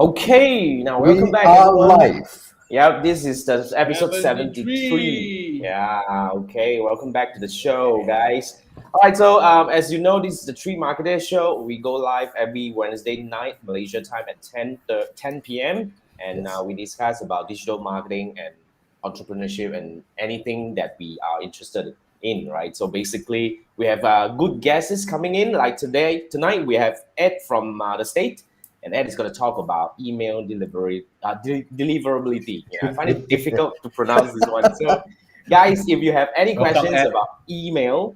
Okay, now welcome We back, are everyone. live. Yeah, this is the episode 73. 73. Yeah, okay, welcome back to the show, guys. All right, so as you know, this is the Tree Marketeers show. We go live every Wednesday night, Malaysia time at 10 p.m. And Yes. we discuss about digital marketing and entrepreneurship and anything that we are interested in, right? So basically, we have good guests coming in. Like tonight, we have Ed from the state. And Ed is going to talk about email deliverability. Yeah, I find it difficult to pronounce this one. So, guys, if you have any Welcome, questions Ed. about email,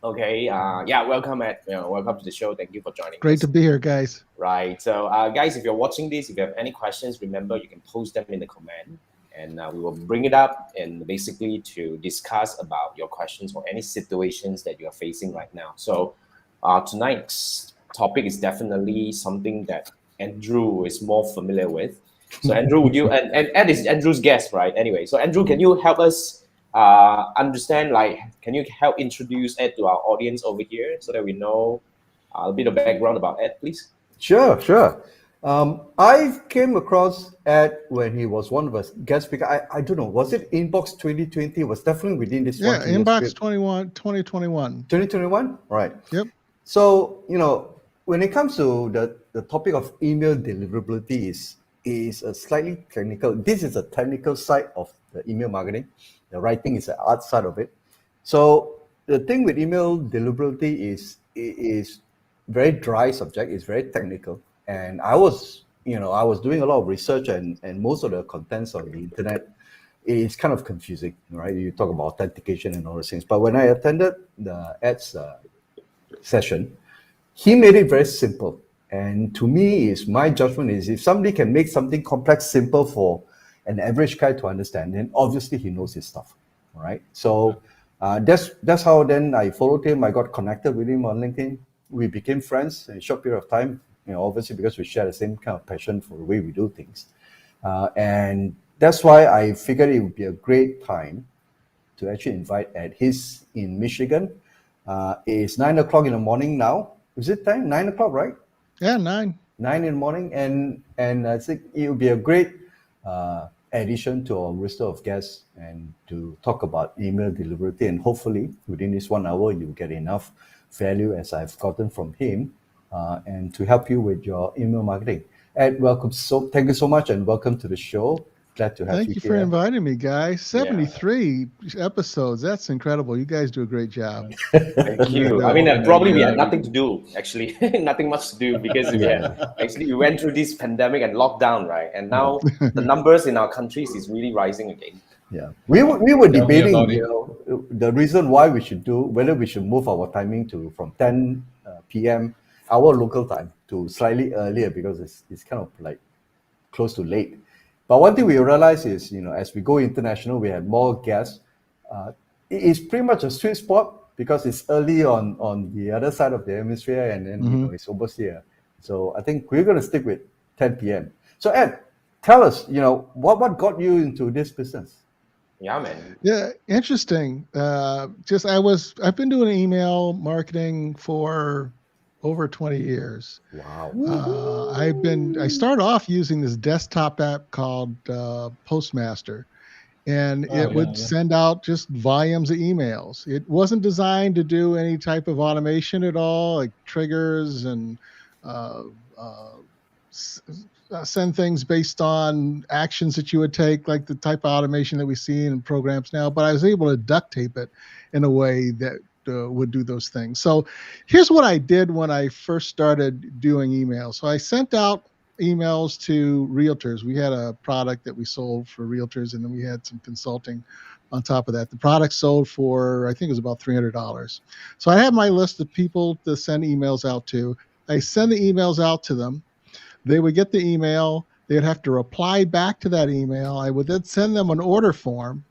okay, welcome Ed. Welcome to the show. Thank you for joining Great us. to be here, guys. Right. So, guys, if you're watching this, if you have any questions, remember you can post them in the comment, and we will bring it up and basically to discuss about your questions or any situations that you are facing right now. So, tonight's topic is definitely something that Andrew is more familiar with. So Andrew, would you and Ed is Andrew's guest, right? Anyway, so Andrew, can you help us understand? Like, can you help introduce Ed to our audience over here so that we know a bit of background about Ed, please? Sure. I came across Ed when he was one of us guest speaker. I don't know, was it Inbox 2020? It was definitely within this Yeah, 1 2 years Inbox period. 2021. 2021? Right. Yep. So, when it comes to the topic of email deliverability is a slightly technical. This is a technical side of the email marketing. The writing is the art side of it. So the thing with email deliverability is very dry subject. It's very technical. And I was doing a lot of research and most of the contents on the internet is kind of confusing, right? You talk about authentication and all those things. But when I attended the Ed's session, he made it very simple. And to me, my judgment is if somebody can make something complex simple for an average guy to understand, then obviously he knows his stuff, right? So that's how then I followed him. I got connected with him on LinkedIn. We became friends in a short period of time, obviously because we share the same kind of passion for the way we do things. And that's why I figured it would be a great time to actually invite Ed. He's in Michigan. It's 9 o'clock in the morning now. Is it time? 9 o'clock, right? Yeah, 9. 9 in the morning, and I think it would be a great addition to our roster of guests and to talk about email deliverability. And hopefully, within this 1 hour, you get enough value as I've gotten from him, and to help you with your email marketing. Ed, welcome. So thank you so much, and welcome to the show. Glad to have Thank you you here. for inviting me, guys. 73 episodes. That's incredible. You guys do a great job. Thank you. I mean, probably we had nothing to do, actually, nothing much to do because we went through this pandemic and lockdown, right? And now the numbers in our countries is really rising again. Yeah, we were debating, the reason why whether we should move our timing from 10 p.m. our local time to slightly earlier because it's kind of like close to late. But one thing we realize is, as we go international, we have more guests. It is pretty much a sweet spot because it's early on the other side of the hemisphere, and then it's almost here. So I think we're going to stick with 10 p.m. So Ed, tell us, what got you into this business? Yeah, man. Yeah, interesting. I've been doing email marketing for over 20 years. Wow. I started off using this desktop app called Postmaster, and it would send out just volumes of emails. It wasn't designed to do any type of automation at all, like triggers and send things based on actions that you would take, like the type of automation that we see in programs now. But I was able to duct tape it in a way that would do those things. So here's what I did when I first started doing emails. So I sent out emails to realtors. We had a product that we sold for realtors, and then we had some consulting on top of that. The product sold for, I think it was about $300. So I had my list of people to send emails out to. I send the emails out to them. They would get the email. They'd have to reply back to that email. I would then send them an order form.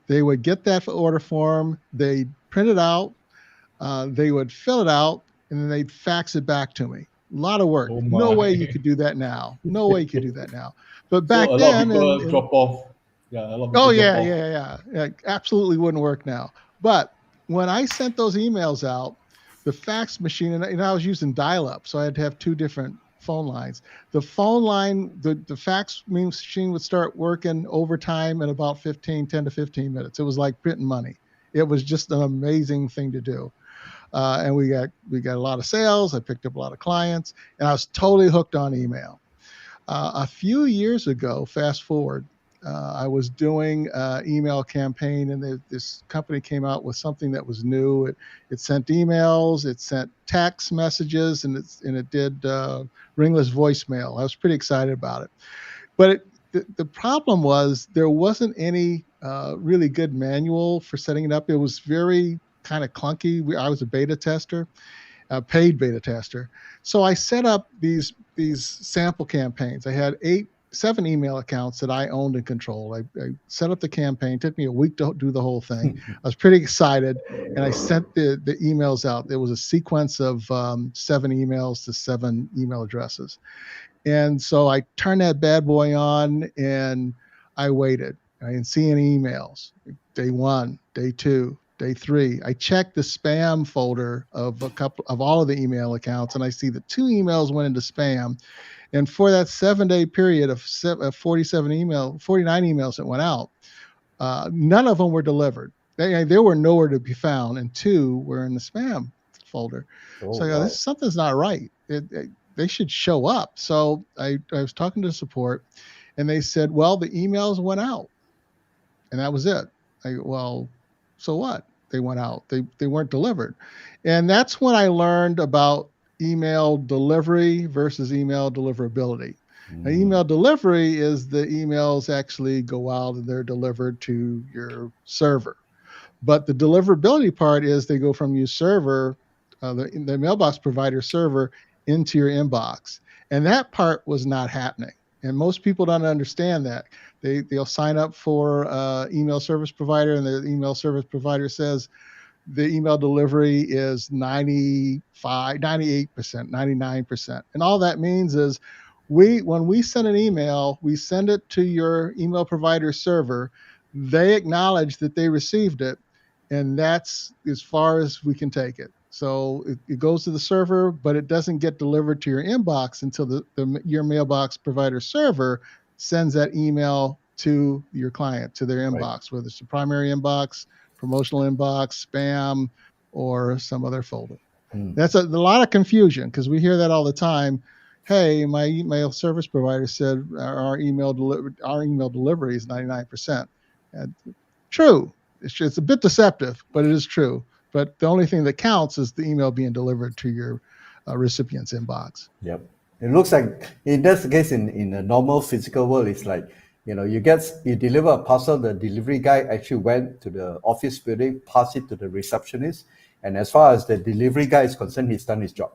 They would get that order form. They'd print it out. They would fill it out, and then they'd fax it back to me. A lot of work. No way you could do that now. No way you could do that now. But back so then, a lot of people drop off. Yeah, a lot of people drop off. Yeah. Absolutely wouldn't work now. But when I sent those emails out, the fax machine, and I was using dial-up, so I had to have two different phone lines. The phone line, the fax machine would start working overtime in about 10 to 15 minutes. It was like printing money. It was just an amazing thing to do. And we got a lot of sales. I picked up a lot of clients, and I was totally hooked on email. A few years ago, fast forward, I was doing an email campaign, and this company came out with something that was new. It sent emails, it sent text messages, and it did ringless voicemail. I was pretty excited about it. But the problem was there wasn't any really good manual for setting it up. It was very kind of clunky. I was a beta tester, a paid beta tester. So I set up these sample campaigns. I had 7 email accounts that I owned and controlled. I set up the campaign. It took me a week to do the whole thing. I was pretty excited, and I sent the emails out. There was a sequence of 7 emails to 7 email addresses. And so I turned that bad boy on, and I waited. I didn't see any emails. Day 1, day 2, day 3. I checked the spam folder of all of the email accounts, and I see that 2 emails went into spam. And for that 7-day period of 49 emails that went out, none of them were delivered. They were nowhere to be found, and 2 were in the spam folder. Oh, So I go, something's not right. They should show up. So I was talking to support, and they said, well, the emails went out, and that was it. I go, well, so what? They went out. They weren't delivered. And that's when I learned about email delivery versus email deliverability. Now, email delivery is the emails actually go out and they're delivered to your server. But the deliverability part is they go from your server, the mailbox provider server, into your inbox. And that part was not happening. And most people don't understand that. They'll sign up for email service provider, and the email service provider says the email delivery is 95, 98%, 99%. And all that means is when we send an email, we send it to your email provider server. They acknowledge that they received it, and that's as far as we can take it. So it goes to the server, but it doesn't get delivered to your inbox until your mailbox provider server sends that email to your client, to their inbox, whether it's the primary inbox, promotional inbox, spam, or some other folder. That's a lot of confusion, because we hear that all the time. Hey, my email service provider said our email delivery is 99%. And true. It's a bit deceptive, but it is true. But the only thing that counts is the email being delivered to your recipient's inbox. Yep. It looks like, in that case, in a normal physical world, it's like, you deliver a parcel, the delivery guy actually went to the office building, passed it to the receptionist. And as far as the delivery guy is concerned, he's done his job.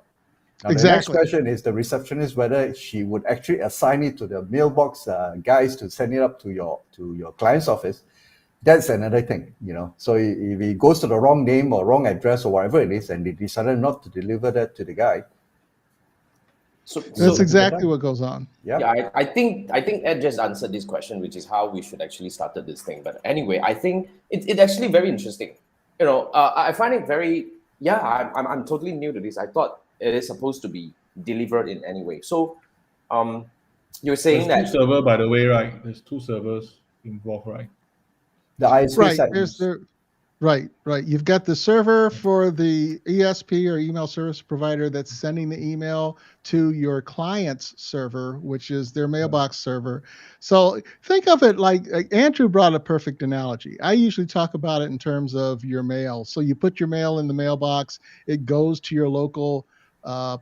Now, the next question is the receptionist, whether she would actually assign it to the mailbox guys to send it up to your client's office. That's another thing, So if he goes to the wrong name or wrong address or whatever it is, and they decided not to deliver that to the guy. So that's exactly what goes on. Yeah, I think Ed just answered this question, which is how we should actually started this thing. But anyway, I think it's actually very interesting. I find it very, I'm totally new to this. I thought it is supposed to be delivered in any way. So you're saying There's 2 servers, by the way, right? There's 2 servers involved, right? The ISP side. Right. You've got the server for the ESP or email service provider that's sending the email to your client's server, which is their mailbox server. So think of it like Andrew brought a perfect analogy. I usually talk about it in terms of your mail. So you put your mail in the mailbox, it goes to your local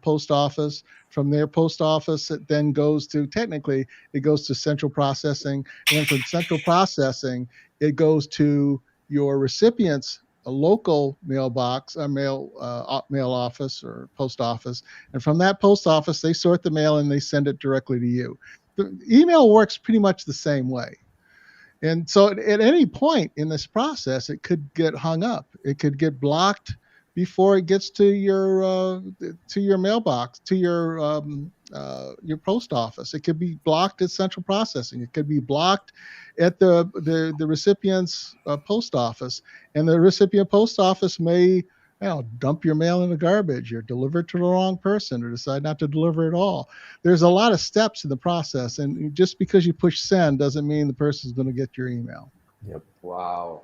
post office. From their post office, it then goes to, technically, it goes to central processing. And then from central processing, it goes to your recipient's a local mailbox, a mail office or post office. And from that post office, they sort the mail and they send it directly to you. The email works pretty much the same way. And so at any point in this process, it could get hung up. It could get blocked before it gets to your mailbox, to your post office. It could be blocked at central processing. It could be blocked at the recipient's post office, and the recipient post office may dump your mail in the garbage, or deliver it to the wrong person, or decide not to deliver at all. There's a lot of steps in the process, and just because you push send doesn't mean the person's going to get your email. Yep. Wow.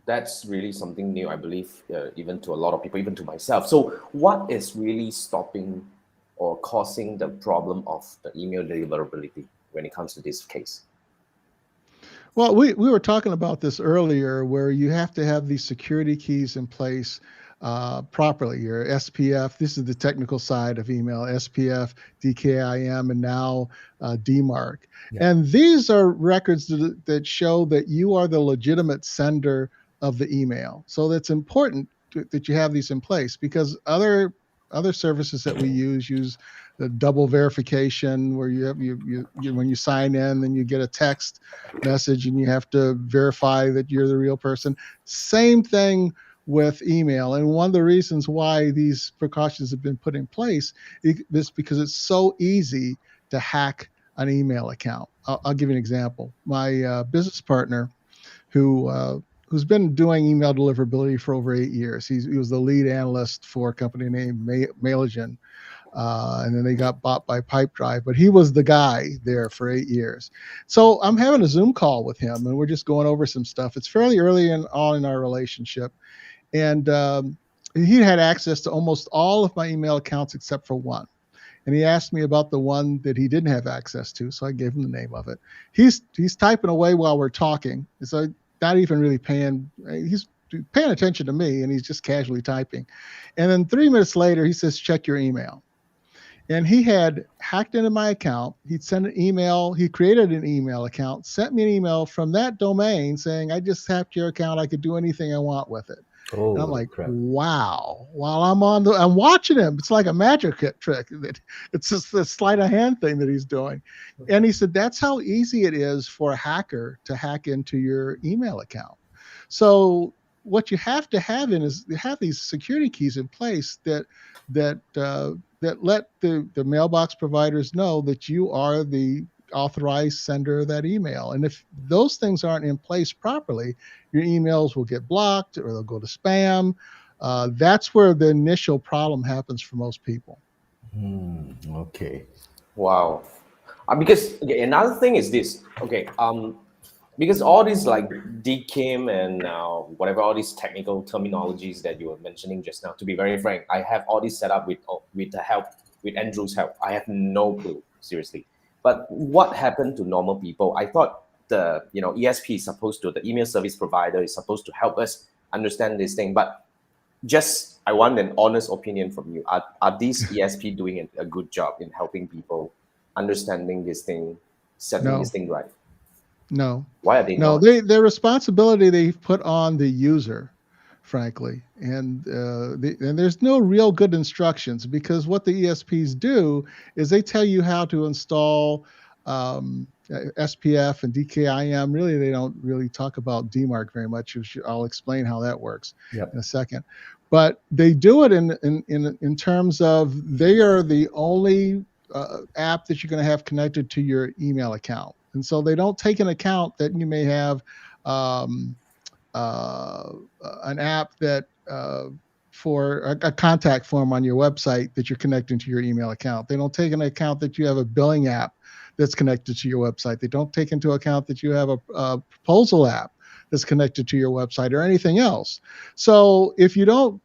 That's really something new, I believe, even to a lot of people, even to myself. So what is really stopping or causing the problem of the email deliverability when it comes to this case? Well, we were talking about this earlier, where you have to have these security keys in place properly. Your SPF, this is the technical side of email, SPF, DKIM, and now Dmarc. Yeah. And these are records that show that you are the legitimate sender of the email. So that's important that you have these in place, because other services that we use the double verification, where you have you when you sign in, then you get a text message and you have to verify that you're the real person. Same thing with email. And one of the reasons why these precautions have been put in place is because it's so easy to hack an email account. I'll give you an example. My business partner, who's been doing email deliverability for over 8 years. He was the lead analyst for a company named Mailgen. And then they got bought by Pipedrive, but he was the guy there for 8 years. So I'm having a Zoom call with him, and we're just going over some stuff. It's fairly early on in our relationship. And he had access to almost all of my email accounts except for one. And he asked me about the one that he didn't have access to, so I gave him the name of it. He's typing away while we're talking, so not even really he's paying attention to me, and he's just casually typing. And then 3 minutes later, he says, check your email. And he had hacked into my account. He'd sent an email. He created an email account, sent me an email from that domain saying, I just hacked your account. I could do anything I want with it. Oh, and I'm like, crap. wow. While I'm watching him, it's like a magic trick. It's just a sleight of hand thing that he's doing. And he said, that's how easy it is for a hacker to hack into your email account. So what you have to have is you have these security keys in place that let the mailbox providers know that you are the authorized sender of that email. And if those things aren't in place properly, your emails will get blocked or they'll go to spam. That's where the initial problem happens for most people. Okay. Wow. Because another thing is this. Okay. Because all these like DKIM and whatever, all these technical terminologies that you were mentioning just now, to be very frank, I have all this set up with Andrew's help. I have no clue, seriously. But what happened to normal people? I thought the ESP is supposed to, the email service provider is supposed to help us understand this thing. But just I want an honest opinion from you. Are these ESP doing a good job in helping people understanding this thing, setting this thing right? No. Why are they not? Their responsibility they've put on the user, frankly, and there's no real good instructions, because what the ESPs do is they tell you how to install SPF and DKIM. Really, they don't really talk about Dmarc very much. I'll explain how that works in a second. But they do it in terms of they are the only app that you're going to have connected to your email account. And so they don't take into account that you may have an app that for a contact form on your website that you're connecting to your email account. They don't take into account that you have a billing app that's connected to your website. They don't take into account that you have a proposal app that's connected to your website or anything else. So if you don't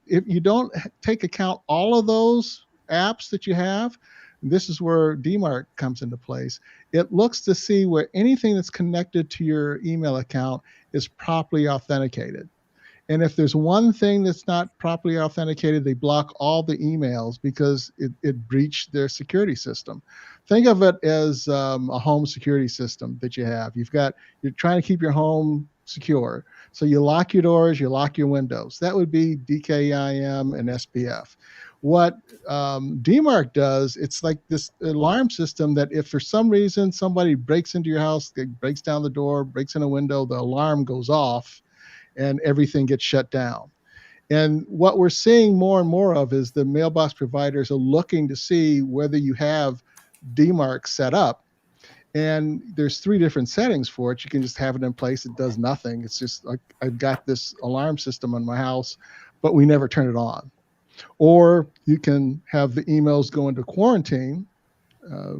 take account all of those apps that you have, this is where Dmarc comes into place. It looks to see where anything that's connected to your email account is properly authenticated. And if there's one thing that's not properly authenticated, they block all the emails because it breached their security system. Think of it as a home security system that you have. You're trying to keep your home secure. So you lock your doors, you lock your windows. That would be DKIM and SPF. What Dmarc does, it's like this alarm system that if for some reason somebody breaks into your house, breaks down the door, breaks in a window, the alarm goes off and everything gets shut down. And what we're seeing more and more of is the mailbox providers are looking to see whether you have Dmarc set up. And there's 3 different settings for it. You can just have it in place. It does nothing. It's just like, I've got this alarm system in my house, but we never turn it on. Or you can have the emails go into quarantine,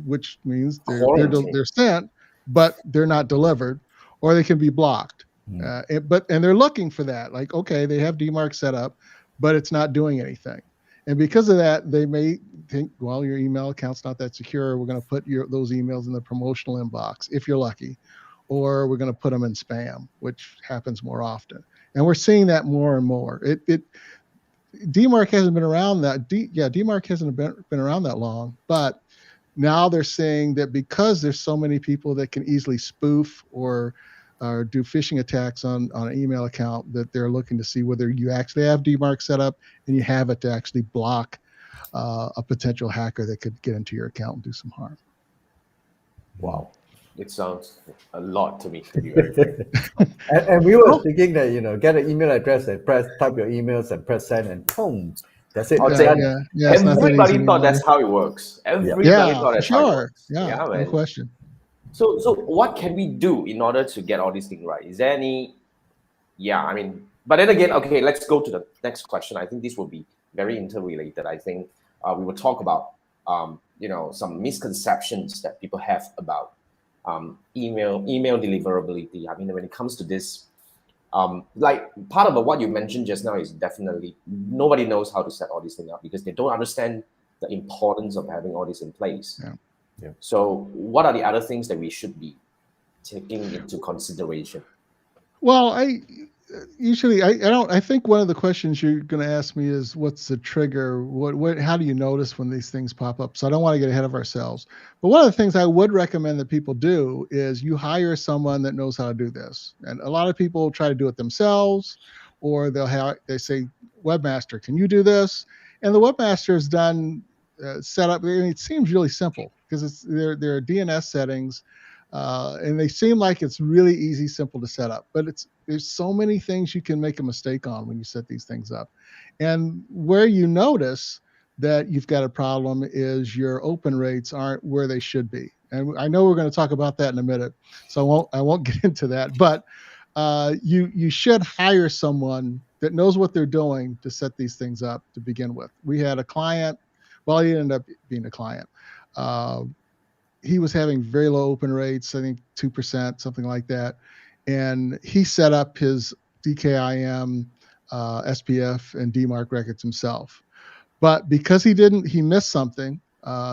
which means they're sent, but they're not delivered, or they can be blocked. And they're looking for that. Like, okay, they have Dmarc set up, but it's not doing anything. And because of that, they may think, well, your email account's not that secure. We're going to put those emails in the promotional inbox if you're lucky, or we're going to put them in spam, which happens more often. And we're seeing that more and more. Dmarc hasn't been around that. Dmarc hasn't been around that long, but now they're saying that because there's so many people that can easily spoof or do phishing attacks on an email account, that they're looking to see whether you actually have Dmarc set up and you have it to actually block a potential hacker that could get into your account and do some harm. Wow. It sounds a lot to me, to be very frank. and we were thinking that, get an email address and type your emails and press send and boom, that's it. Everybody thought that's how it works. Everybody thought that's how it works. Yeah, no question. So what can we do in order to get all these things right? Is there any, but then again, okay, let's go to the next question. I think this will be very interrelated. I think we will talk about, some misconceptions that people have about email deliverability. I mean, when it comes to this, like part of what you mentioned just now is definitely nobody knows how to set all these things up because they don't understand the importance of having all this in place. Yeah. So what are the other things that we should be taking into consideration? Well, I think one of the questions you're going to ask me is, what's the trigger? How do you notice when these things pop up? So I don't want to get ahead of ourselves. But one of the things I would recommend that people do is you hire someone that knows how to do this. And a lot of people try to do it themselves, or they say, webmaster, can you do this? And the webmaster is done set up. It seems really simple because there are DNS settings. And they seem like it's really easy, simple to set up, but there's so many things you can make a mistake on when you set these things up. And where you notice that you've got a problem is your open rates aren't where they should be. And I know we're going to talk about that in a minute, so I won't get into that, but you should hire someone that knows what they're doing to set these things up to begin with. We had a client, well, he ended up being a client. He was having very low open rates, I think 2%, something like that. And he set up his DKIM, SPF, and Dmarc records himself. But because he missed something,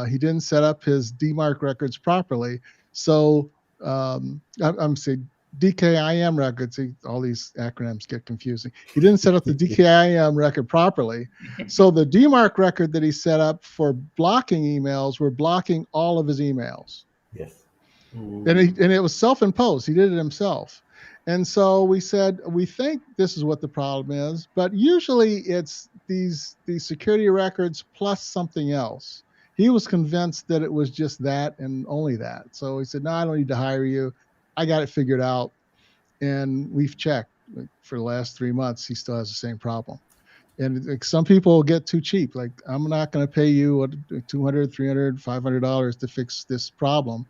he didn't set up his Dmarc records properly. So I'm saying DKIM records, all these acronyms get confusing. He didn't set up the DKIM record properly. So the Dmarc record that he set up for blocking emails were blocking all of his emails. Yes. And it was self-imposed. He did it himself. And so we said, we think this is what the problem is, but usually it's these security records plus something else. He was convinced that it was just that and only that. So he said, no, I don't need to hire you. I got it figured out. And we've checked for the last 3 months. He still has the same problem. And some people get too cheap. Like, I'm not going to pay you $200, $300, $500 to fix this problem,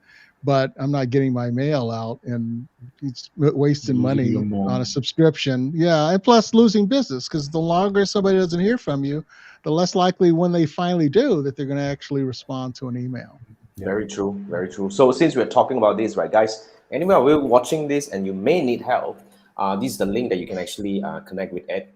but I'm not getting my mail out, and it's wasting money on a subscription. Yeah. And plus losing business, because the longer somebody doesn't hear from you, the less likely when they finally do that they're going to actually respond to an email. Very true. Very true. So since we're talking about this, right, guys, anyway, we're watching this and you may need help. This is the link that you can actually connect with Ed.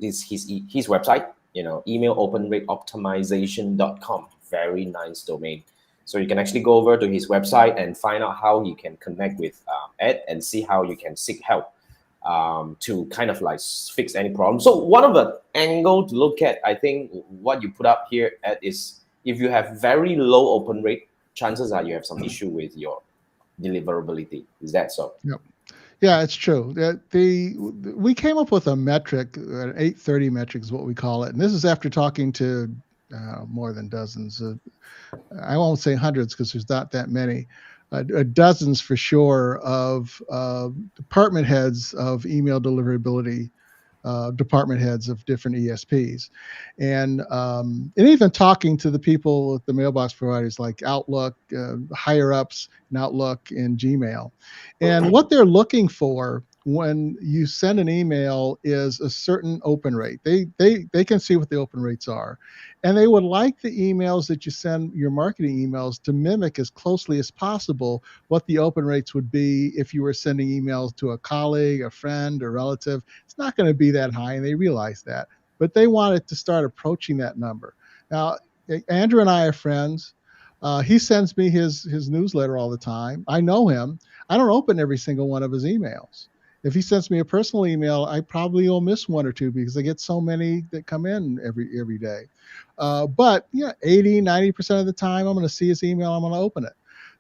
This is his website, email-open-rate-optimization.com. Very nice domain. So you can actually go over to his website and find out how you can connect with Ed and see how you can seek help to kind of like fix any problem. So one of the angle to look at, I think what you put up here, Ed, is if you have very low open rate, chances are you have some issue with your deliverability. Is that so? Yep. Yeah, it's true. We came up with a metric, an 830 metric is what we call it. And this is after talking to more than dozens. I won't say hundreds because there's not that many. Dozens for sure of department heads of email deliverability, department heads of different ESPs. And even talking to the people at the mailbox providers like Outlook, higher ups in Outlook and Gmail. And what they're looking for when you send an email is a certain open rate. They can see what the open rates are, and they would like the emails that you send, your marketing emails, to mimic as closely as possible what the open rates would be if you were sending emails to a colleague, a friend, a relative. It's not going to be that high, and they realize that, but they want it to start approaching that number. Now, Andrew and I are friends. He sends me his newsletter all the time. I know him. I don't open every single one of his emails. If he sends me a personal email, I probably will miss one or two because I get so many that come in every day. But 80, 90% of the time, I'm going to see his email. I'm going to open it.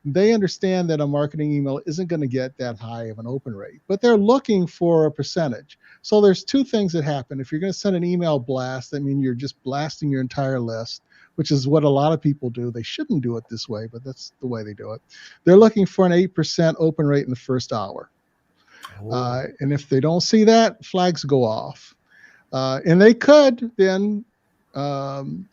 They understand that a marketing email isn't going to get that high of an open rate, but they're looking for a percentage. So there's two things that happen. If you're going to send an email blast, I mean, you're just blasting your entire list, which is what a lot of people do. They shouldn't do it this way, but that's the way they do it. They're looking for an 8% open rate in the first hour. And if they don't see that, flags go off. And they could then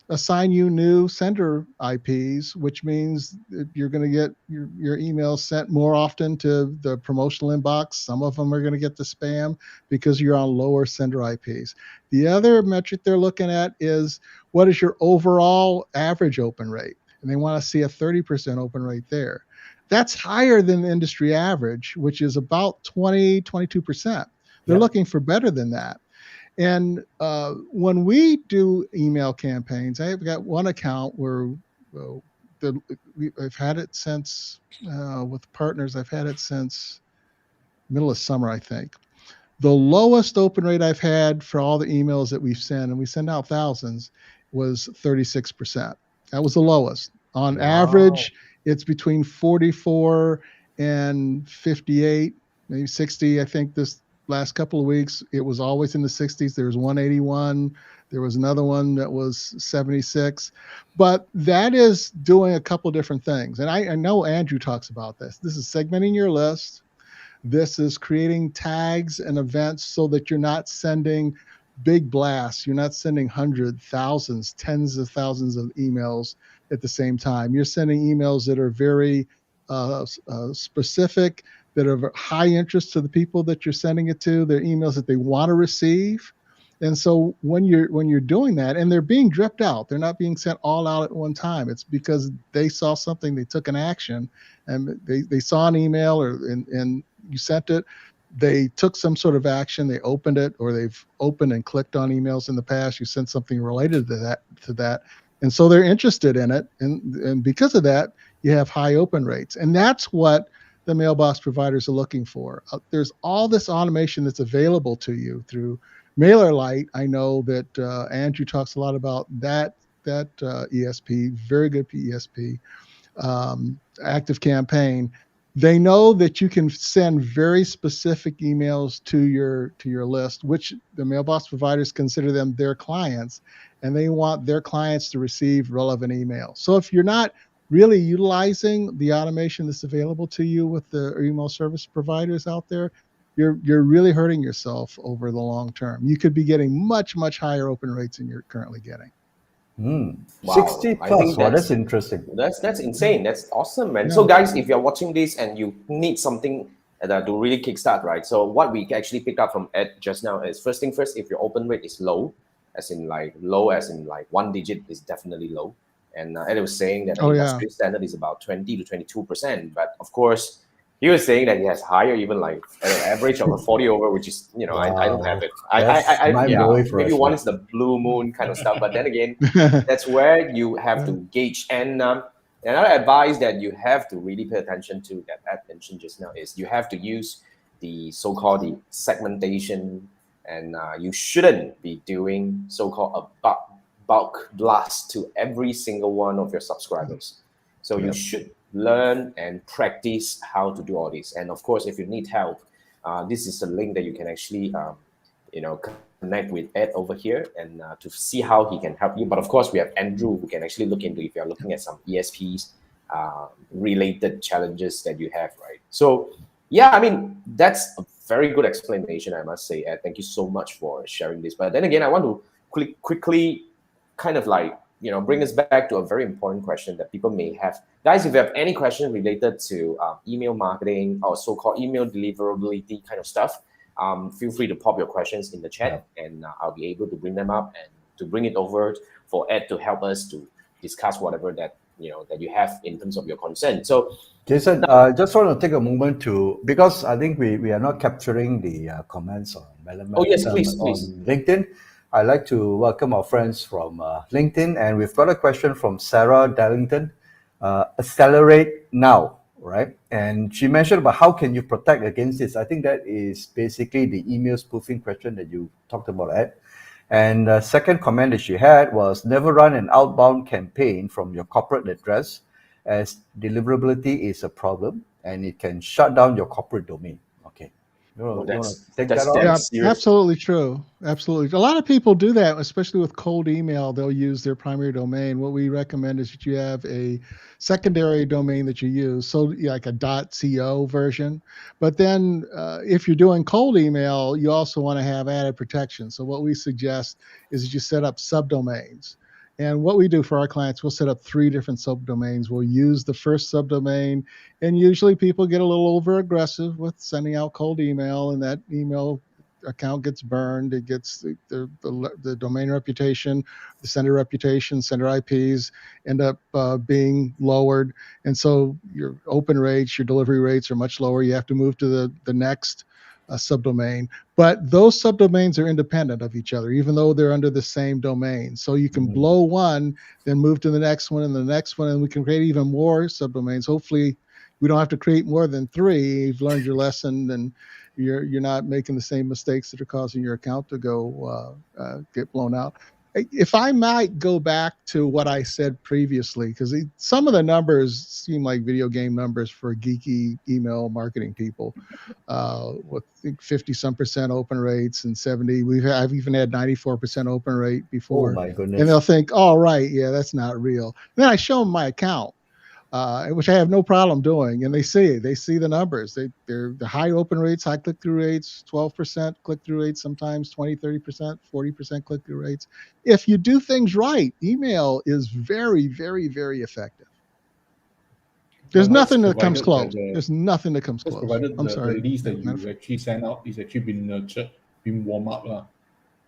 assign you new sender IPs, which means that you're going to get your emails sent more often to the promotional inbox. Some of them are going to get the spam because you're on lower sender IPs. The other metric they're looking at is what is your overall average open rate? And they want to see a 30% open rate there. That's higher than the industry average, which is about 20, 22%. They're looking for better than that. And when we do email campaigns, I've got one account where I've had it since, with partners, I've had it since middle of summer, I think. The lowest open rate I've had for all the emails that we've sent, and we send out thousands, was 36%. That was the lowest. On average, it's between 44 and 58, maybe 60. I think this last couple of weeks, it was always in the 60s. There was 181. There was another one that was 76. But that is doing a couple different things. And I know Andrew talks about this. This is segmenting your list. This is creating tags and events so that you're not sending big blasts. You're not sending hundreds, thousands, tens of thousands of emails at the same time. You're sending emails that are very specific, that are of high interest to the people that you're sending it to. They're emails that they want to receive. And so when you're doing that, and they're being dripped out, they're not being sent all out at one time. It's because they saw something, they took an action, and they saw an email, and you sent it. They took some sort of action, they opened it, or they've opened and clicked on emails in the past. You sent something related to that. And so they're interested in it. And because of that, you have high open rates. And that's what the mailbox providers are looking for. There's all this automation that's available to you through MailerLite. I know that Andrew talks a lot about that ESP, very good ESP, Active Campaign. They know that you can send very specific emails to your list, which the mailbox providers consider them their clients, and they want their clients to receive relevant emails. So if you're not really utilizing the automation that's available to you with the email service providers out there, you're really hurting yourself over the long term. You could be getting much, much higher open rates than you're currently getting. Wow. 60 plus. Wow, that's interesting. That's insane. That's awesome, man. Yeah. So guys, if you're watching this and you need something to really kickstart, right? So what we actually picked up from Ed just now is, first thing first, if your open rate is low, as in like one digit is definitely low. And Ed was saying that the industry standard is about 20 to 22%. But of course, he was saying that he has higher, even like an average of a 40 over, which is, I don't have it. Maybe one is the blue moon kind of stuff. But then again, that's where you have to gauge. And another advice that you have to really pay attention to that Ed mentioned just now is you have to use the so-called the segmentation, and you shouldn't be doing so-called a bulk blast to every single one of your subscribers. So you should learn and practice how to do all this. And of course, if you need help, this is a link that you can actually connect with Ed over here and to see how he can help you. But of course, we have Andrew who can actually look into if you're looking at some ESPs related challenges that you have, right? So yeah, I mean, that's a very good explanation, I must say, Ed. Thank you so much for sharing this. But then again, I want to quickly kind of like bring us back to a very important question that people may have. Guys, if you have any questions related to email marketing or so-called email deliverability kind of stuff, feel free to pop your questions in the chat, and I'll be able to bring them up and to bring it over for Ed to help us to discuss whatever that that you have in terms of your concern. So, Jason, I just want to take a moment to, because I think we are not capturing the comments on oh yes, please. on LinkedIn. I'd like to welcome our friends from LinkedIn, and we've got a question from Sarah Darlington. Accelerate now, right? And she mentioned about how can you protect against this. I think that is basically the email spoofing question that you talked about, Ed. And the second comment that she had was never run an outbound campaign from your corporate address, as deliverability is a problem and it can shut down your corporate domain. Okay. You want to take that on? Yeah, serious. absolutely true. Absolutely. A lot of people do that, especially with cold email. They'll use their primary domain. What we recommend is that you have a secondary domain that you use, so like a .co version. But then if you're doing cold email, you also want to have added protection. So what we suggest is that you set up subdomains. And what we do for our clients, we'll set up 3 different subdomains. We'll use the first subdomain, and usually people get a little over aggressive with sending out cold email, and that email account gets burned. It gets the domain reputation, the sender reputation, sender IPs end up being lowered. And so your open rates, your delivery rates are much lower. You have to move to the next subdomain, but those subdomains are independent of each other, even though they're under the same domain. So you can blow one, then move to the next one and the next one, and we can create even more subdomains. Hopefully we don't have to create more than 3. You've learned your lesson, and you're not making the same mistakes that are causing your account to go get blown out. If I might go back to what I said previously, because some of the numbers seem like video game numbers for geeky email marketing people, with 50-some% open rates and 70. I've even had 94% open rate before. Oh my goodness! And they'll think, "Oh, right, yeah, that's not real." And then I show them my account, which I have no problem doing, and they see the numbers. They're the high open rates, high click-through rates, 12% click-through rates, sometimes 20, 30%, 40% click-through rates. If you do things right, email is very, very, very effective. There's nothing that comes close. There's nothing that comes close. Provided I'm sorry. The list that you actually send out is actually been nurtured, been warmed up.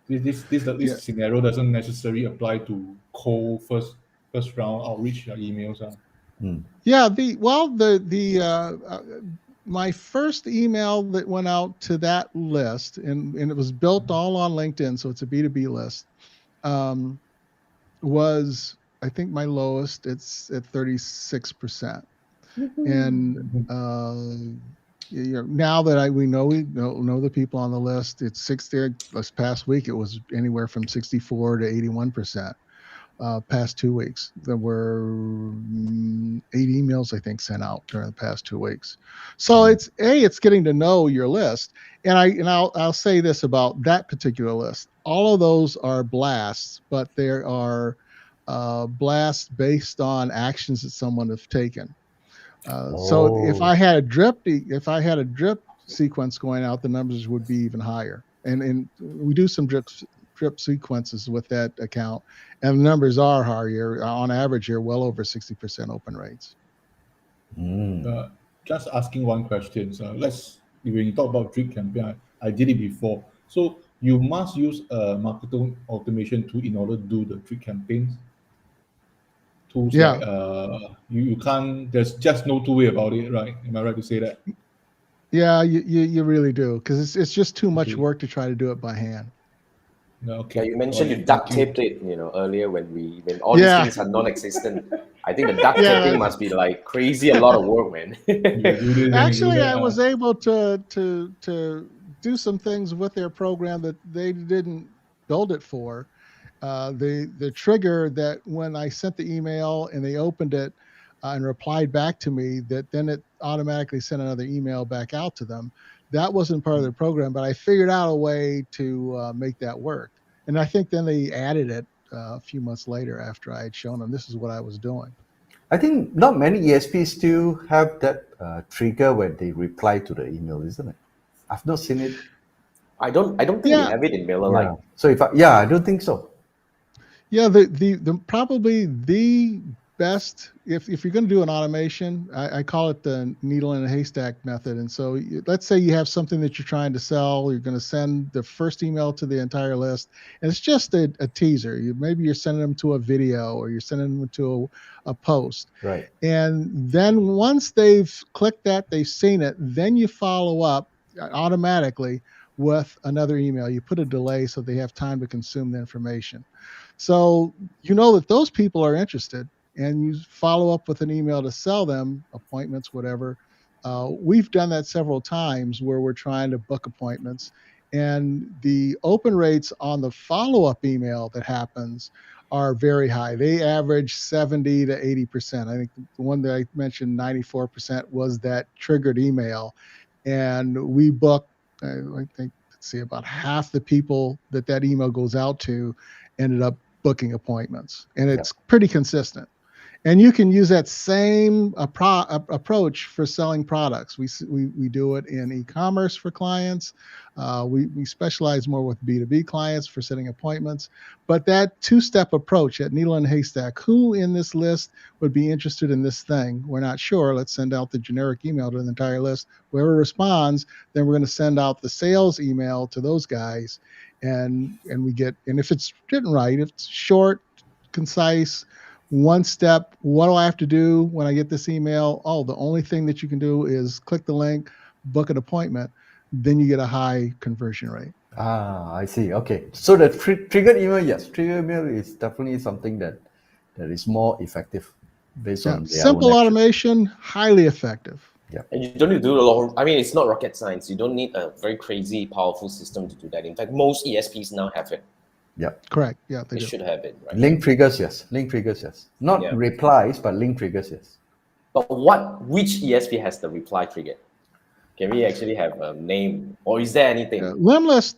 This scenario doesn't necessarily apply to cold first round outreach emails. Yeah, my first email that went out to that list, and it was built all on LinkedIn, so it's a B2B list, was, I think, my lowest. It's at 36%. And now that we know the people on the list, it's 60. This past week, it was anywhere from 64 to 81%. Past 2 weeks, there were 8 emails, I think, sent out during the past 2 weeks. So it's getting to know your list. And I'll say this about that particular list: all of those are blasts, but there are blasts based on actions that someone has taken. So if I had a drip sequence going out, the numbers would be even higher. And we do some drip sequences with that account, and the numbers are higher. On average, here, well over 60% open rates. Just asking one question. So when you talk about drip campaign, I did it before. So you must use a marketing automation tool in order to do the drip campaigns. Tools like you can't. There's just no two way about it, right? Am I right to say that? Yeah, you really do, because it's just too much work to try to do it by hand. Okay. Yeah, you mentioned you duct taped it, earlier when all these things are non-existent. I think the duct taping must be like crazy, a lot of work, man. Actually, I was able to do some things with their program that they didn't build it for. The trigger that when I sent the email and they opened it and replied back to me, that then it automatically sent another email back out to them. That wasn't part of the program, but I figured out a way to make that work. And I think then they added it a few months later after I had shown them this is what I was doing. I think not many ESPs still have that trigger when they reply to the email, isn't it? I've not seen it. I don't think we have it in MailerLite. So I don't think so. Yeah, the probably the best if you're going to do an automation. I call it the needle in a haystack method. And so let's say you have something that you're trying to sell. You're going to send the first email to the entire list, and it's just a teaser. Maybe you're sending them to a video, or you're sending them to a post. Right. And then once they've clicked that, they've seen it, then you follow up automatically with another email. You put a delay so they have time to consume the information. So you know that those people are interested, and you follow up with an email to sell them appointments, whatever. We've done that several times where we're trying to book appointments, and the open rates on the follow-up email that happens are very high. They average 70 to 80%. I think the one that I mentioned, 94%, was that triggered email. And we book, I think, let's see, about half the people that email goes out to ended up booking appointments. And it's pretty consistent. And you can use that same approach for selling products. We do it in e-commerce for clients. We specialize more with B2B clients for setting appointments. But that two-step approach, that needle in a haystack, who in this list would be interested in this thing? We're not sure. Let's send out the generic email to the entire list. Whoever responds, then we're going to send out the sales email to those guys. And if it's written right, if it's short, concise, one step, what do I have to do when I get this email? Oh, the only thing that you can do is click the link, book an appointment. Then you get a high conversion rate. I see. Okay. So the triggered email, yes, triggered email is definitely something that is more effective based on their simple own automation, highly effective. Yeah. And you don't need to do a lot. I mean, it's not rocket science. You don't need a very crazy, powerful system to do that. In fact, most ESPs now have it. Yeah. Correct. Yeah, they should have it, right? Link triggers, yes. Link triggers, yes. Not replies, but link triggers, yes. But which ESP has the reply trigger? Can we actually have a name, or is there anything? Limless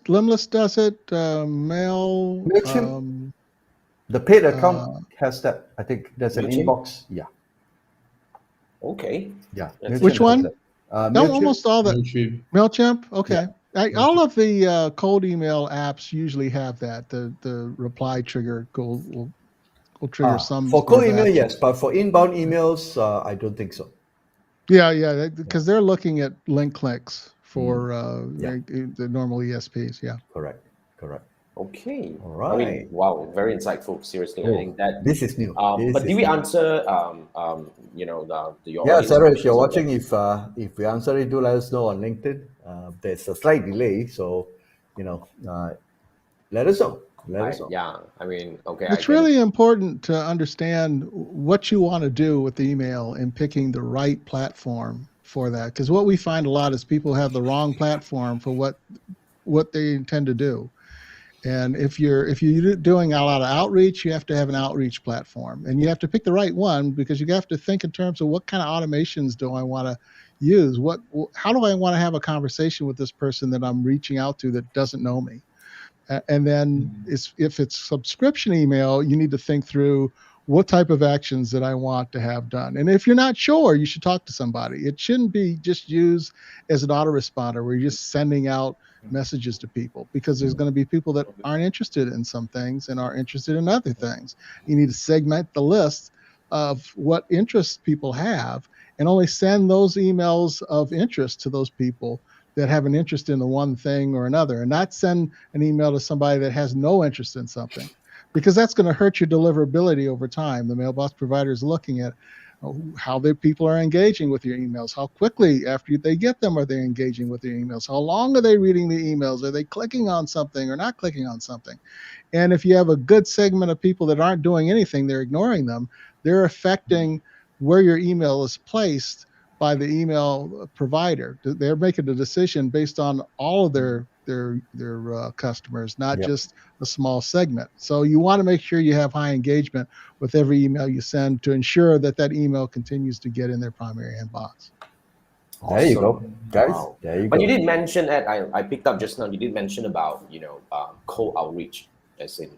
does it. MailChimp, the paid account has that. I think there's an inbox. Yeah. Okay. Yeah. Which one? No, almost all that. MailChimp. Okay. Yeah. All of the cold email apps usually have that. The reply trigger will trigger some. For cold email, yes, but for inbound emails, I don't think so. Yeah, because they're looking at link clicks for the normal ESPs. Yeah. Correct. Okay. All right. I mean, wow, very insightful. Seriously, I think that this is new. But did we answer? Your Sarah, if you're watching, if we answer it, do let us know on LinkedIn. There's a slight delay, so let us know. Yeah, I mean, okay. It's really important to understand what you want to do with the email and picking the right platform for that. Because what we find a lot is people have the wrong platform for what they intend to do. And if you're doing a lot of outreach, you have to have an outreach platform, and you have to pick the right one, because you have to think in terms of what kind of automations do I want to use? How do I want to have a conversation with this person that I'm reaching out to that doesn't know me? And then if it's subscription email, you need to think through what type of actions that I want to have done. And if you're not sure, you should talk to somebody. It shouldn't be just used as an autoresponder where you're just sending out messages to people, because there's going to be people that aren't interested in some things and are interested in other things. You need to segment the list of what interests people have and only send those emails of interest to those people that have an interest in the one thing or another, and not send an email to somebody that has no interest in something, because that's going to hurt your deliverability over time. The mailbox provider is looking at how the people are engaging with your emails, how quickly after they get them are they engaging with your emails, how long are they reading the emails, are they clicking on something or not clicking on something. And if you have a good segment of people that aren't doing anything, they're ignoring them, they're affecting where your email is placed by the email provider. They're making a decision based on all of their customers, not just a small segment. So you want to make sure you have high engagement with every email you send to ensure that email continues to get in their primary inbox. Awesome. There you go, guys. Wow. There you but go. You did mention that I picked up just now. You did mention about cold outreach, as in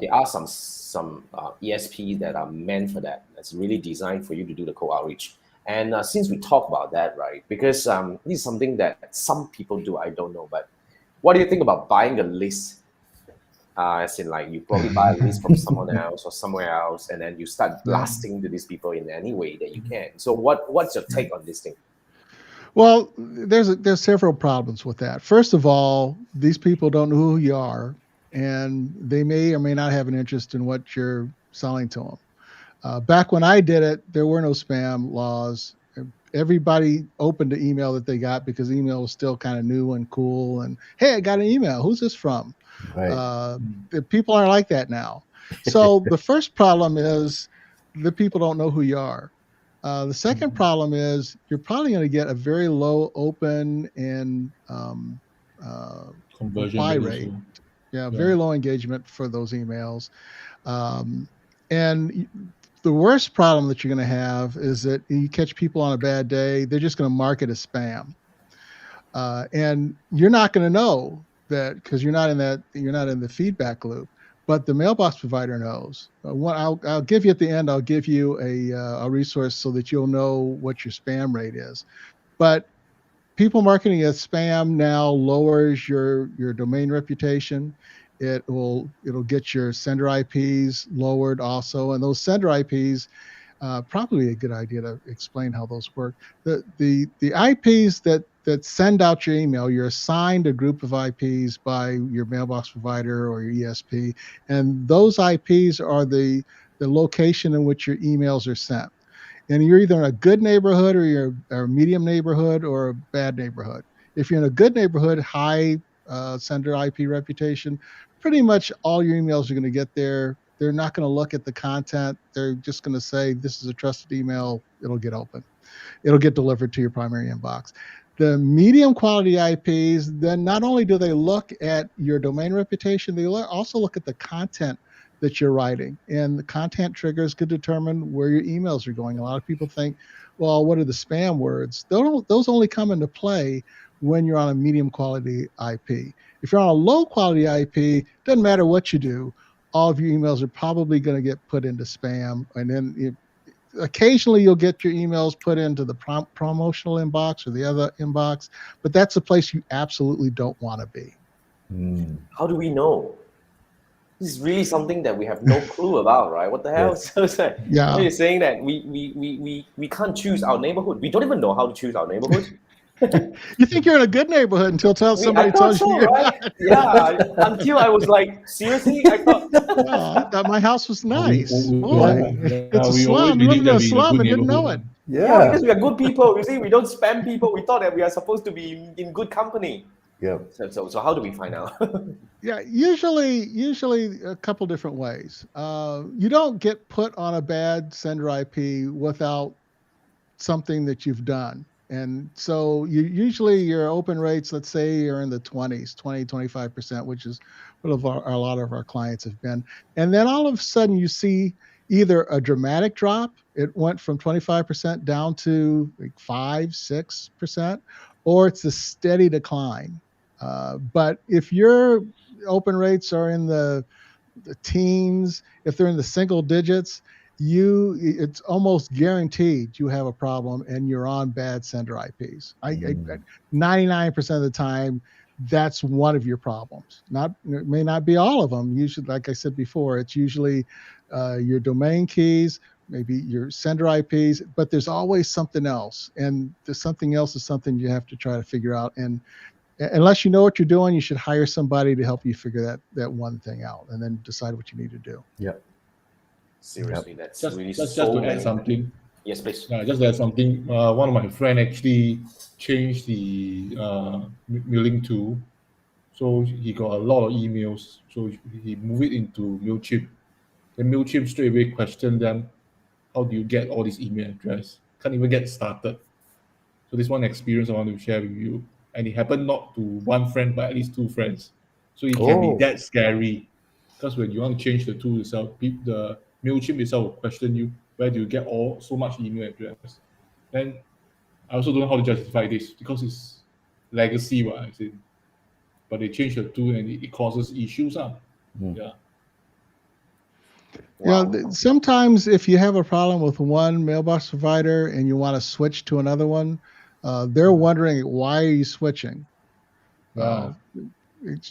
there are some ESPs that are meant for that. That's really designed for you to do the cold outreach. And since we talk about that, right, because this is something that some people do, I don't know, but what do you think about buying a list as in like you probably buy a list from someone else or somewhere else, and then you start blasting to these people in any way that you can. So what's your take on this thing? Well, there's several problems with that. First of all, these people don't know who you are, and they may or may not have an interest in what you're selling to them. Back when I did it, there were no spam laws. Everybody opened the email that they got because email was still kind of new and cool. And hey, I got an email. Who's this from? Right. People aren't like that now. So the first problem is the people don't know who you are. The second problem is you're probably going to get a very low open and Conversion reply rate. rate. Yeah, very low engagement for those emails. And the worst problem that you're going to have is that you catch people on a bad day, they're just going to mark it as spam. And you're not going to know that because you're not in the feedback loop, but the mailbox provider knows. I'll give you at the end, I'll give you a resource so that you'll know what your spam rate is. But people marketing as spam now lowers your domain reputation. It'll get your sender IPs lowered also, and those sender IPs, probably a good idea to explain how those work. The IPs that send out your email, you're assigned a group of IPs by your mailbox provider or your ESP, and those IPs are the location in which your emails are sent. And you're either in a good neighborhood or you're a medium neighborhood or a bad neighborhood. If you're in a good neighborhood, high sender IP reputation, pretty much all your emails are going to get there. They're not going to look at the content. They're just going to say, this is a trusted email. It'll get open. It'll get delivered to your primary inbox. The medium quality IPs, then not only do they look at your domain reputation, they also look at the content that you're writing, and the content triggers could determine where your emails are going. A lot of people think, well, what are the spam words? Those only come into play when you're on a medium quality IP. If you're on a low quality IP, doesn't matter what you do, all of your emails are probably going to get put into spam, and then occasionally you'll get your emails put into the promotional inbox or the other inbox, but that's a place you absolutely don't want to be. How do we know? This is really something that we have no clue about, right? What the hell? Yes. So it's like, Yeah. you're saying that we can't choose our neighborhood. We don't even know how to choose our neighborhood. You think you're in a good neighborhood until somebody I thought tells so, you. right? Yeah. Until I was like, seriously? I thought. Oh, I thought my house was nice. Boy, it's a we always slum. You live believe in that a we're in a slum good and didn't know neighborhood. it. Yeah, because we are good people. You see, we don't spam people. We thought that we are supposed to be in good company. Yeah. So how do we find out? Yeah, usually a couple different ways. You don't get put on a bad sender IP without something that you've done. And so usually your open rates, let's say, are in the 20s, 20, 25%, which is what a lot of our clients have been. And then all of a sudden you see either a dramatic drop, it went from 25% down to like 5-6%, or it's a steady decline. But if your open rates are in the teens, if they're in the single digits, it's almost guaranteed you have a problem and you're on bad sender IPs. 99% of the time, that's one of your problems. It may not be all of them. Usually, like I said before, it's usually your domain keys, maybe your sender IPs, but there's always something else. And the something else is something you have to try to figure out. And unless you know what you're doing, you should hire somebody to help you figure that one thing out and then decide what you need to do. Yeah. Seriously, that's Just really to so add many. something. Yes, please. Just to add something. One of my friend actually changed the mailing tool, so he got a lot of emails. So he moved it into MailChimp. Then MailChimp straight away questioned them, how do you get all this email address? Can't even get started. So this one experience I want to share with you. And it happened not to one friend, but at least two friends. So it can be that scary. Because when you want to change the tool itself, the MailChimp itself will question you, where do you get so much email address? Then I also don't know how to justify this because it's legacy, I say. But they change the tool and it causes issues. Yeah. Wow. Yeah, sometimes if you have a problem with one mailbox provider and you want to switch to another one, they're wondering, why are you switching?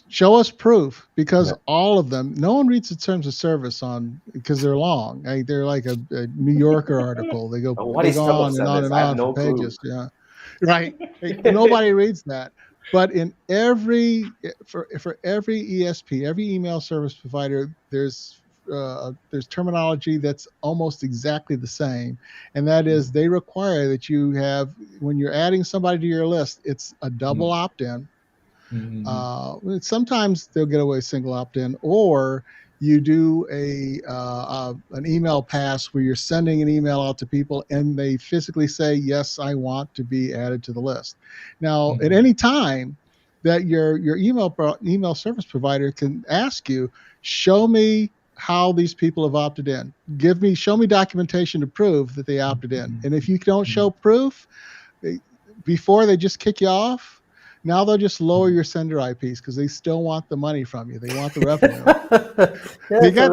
show us proof, because Yeah. all of them, no one reads the terms of service because they're long. They're like a New Yorker article. They go, What is term of on and on service? and I have on no for clue. pages. Yeah, right. Nobody reads that. But for every ESP, every email service provider, there's terminology that's almost exactly the same, and that is they require that you have, when you're adding somebody to your list, it's a double opt-in. Sometimes they'll get away single opt-in, or you do an email pass where you're sending an email out to people and they physically say, yes, I want to be added to the list. Now, at any time that your email service provider can ask you, show me how these people have opted in. Show me documentation to prove that they opted in. And if you don't show proof, before they just kick you off, now they'll just lower your sender IPs because they still want the money from you. They want the revenue. They got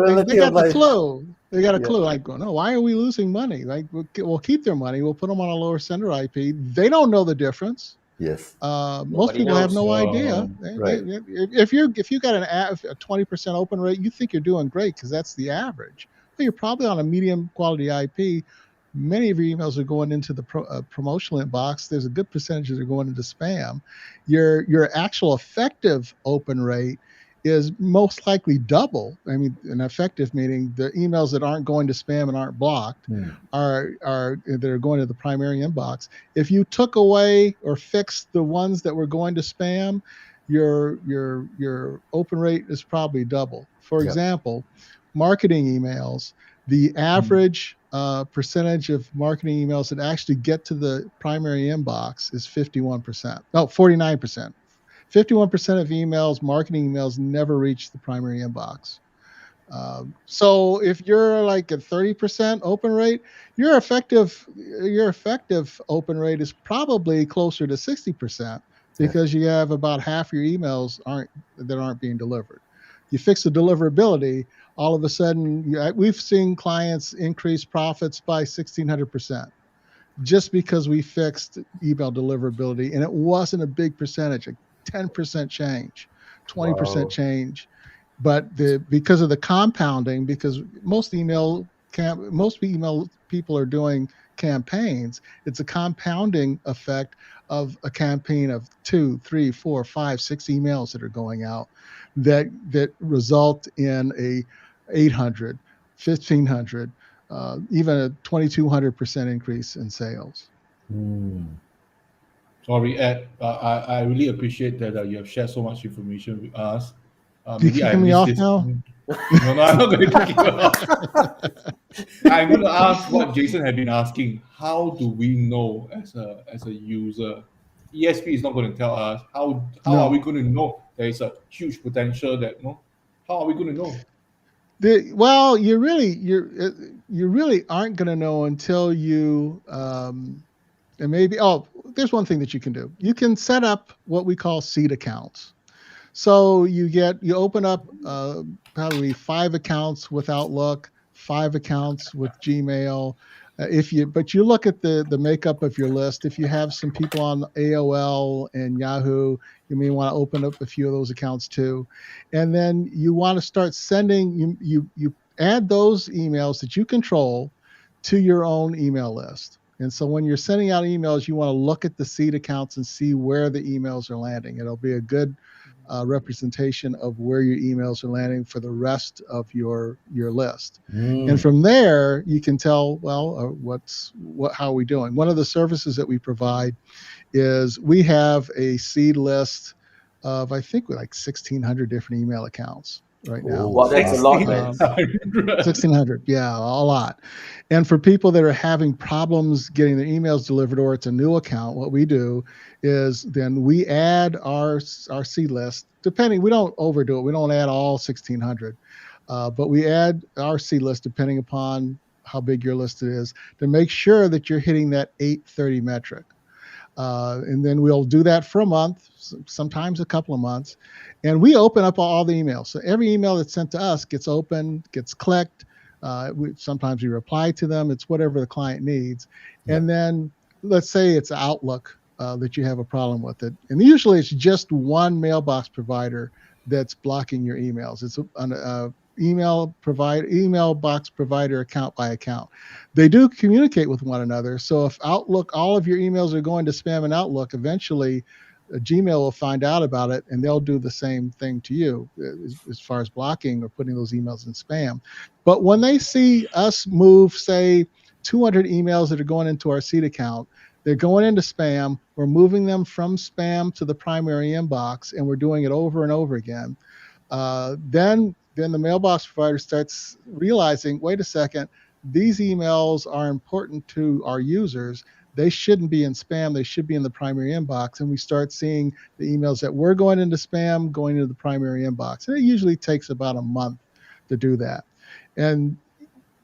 the clue. They got a clue. Like, no, why are we losing money? Like, we'll keep their money. We'll put them on a lower sender IP. They don't know the difference. Yes. Most people have no idea. Right. If you got a 20% open rate, you think you're doing great because that's the average. Well, you're probably on a medium quality IP. Many of your emails are going into the promotional inbox. There's a good percentage that are going into spam. Your actual effective open rate is most likely double. I mean, an effective meaning the emails that aren't going to spam and aren't blocked are that are going to the primary inbox. If you took away or fixed the ones that were going to spam, your open rate is probably double. For example, marketing emails, the average percentage of marketing emails that actually get to the primary inbox is 51%. No, 49%. 51% of emails, marketing emails, never reach the primary inbox. So if you're like at 30% open rate, your effective open rate is probably closer to 60% because you have about half your emails aren't being delivered. You fix the deliverability, all of a sudden, we've seen clients increase profits by 1,600% just because we fixed email deliverability, and it wasn't a big percentage, a 10% change, 20% change, but because of the compounding, because most email people are doing campaigns, it's a compounding effect of a campaign of 2, 3, 4, 5, 6 emails that are going out that result in a 800, 1,500, even a 2,200% increase in sales. Sorry, Ed. I really appreciate that you have shared so much information with us. You kicking me off now? No, I'm not going to kick you off. I'm going to ask what Jason had been asking. How do we know as a user? ESP is not going to tell us. How are we going to know there is a huge potential how are we going to know? Well, you really aren't going to know until you and maybe there's one thing that you can do. You can set up what we call seed accounts. So you open up probably 5 accounts with Outlook, 5 accounts with Gmail. But you look at the makeup of your list. If you have some people on AOL and Yahoo, you may want to open up a few of those accounts too. And then you want to start sending, you add those emails that you control to your own email list. And so when you're sending out emails, you want to look at the seed accounts and see where the emails are landing. It'll be a good representation of where your emails are landing for the rest of your list. And from there, you can tell, how are we doing? One of the services that we provide is we have a seed list of, I think, like 1,600 different email accounts right now. Well, that's a lot, man. 1,600, yeah, a lot. And for people that are having problems getting their emails delivered, or it's a new account, what we do is then we add our seed list. Depending, we don't overdo it. We don't add all 1,600, but we add our seed list depending upon how big your list is to make sure that you're hitting that 830 metric. And then we'll do that for a month, sometimes a couple of months. And we open up all the emails. So every email that's sent to us gets opened, gets clicked. Sometimes we reply to them. It's whatever the client needs. And then let's say it's Outlook that you have a problem with it. And usually it's just one mailbox provider that's blocking your emails. It's an email box provider account by account. They do communicate with one another. So if Outlook, all of your emails are going to spam in Outlook, eventually Gmail will find out about it and they'll do the same thing to you as far as blocking or putting those emails in spam. But when they see us move, say, 200 emails that are going into our seed account, they're going into spam, we're moving them from spam to the primary inbox, and we're doing it over and over again. Then the mailbox provider starts realizing, wait a second, these emails are important to our users. They shouldn't be in spam. They should be in the primary inbox. And we start seeing the emails that were going into spam going into the primary inbox. And it usually takes about a month to do that.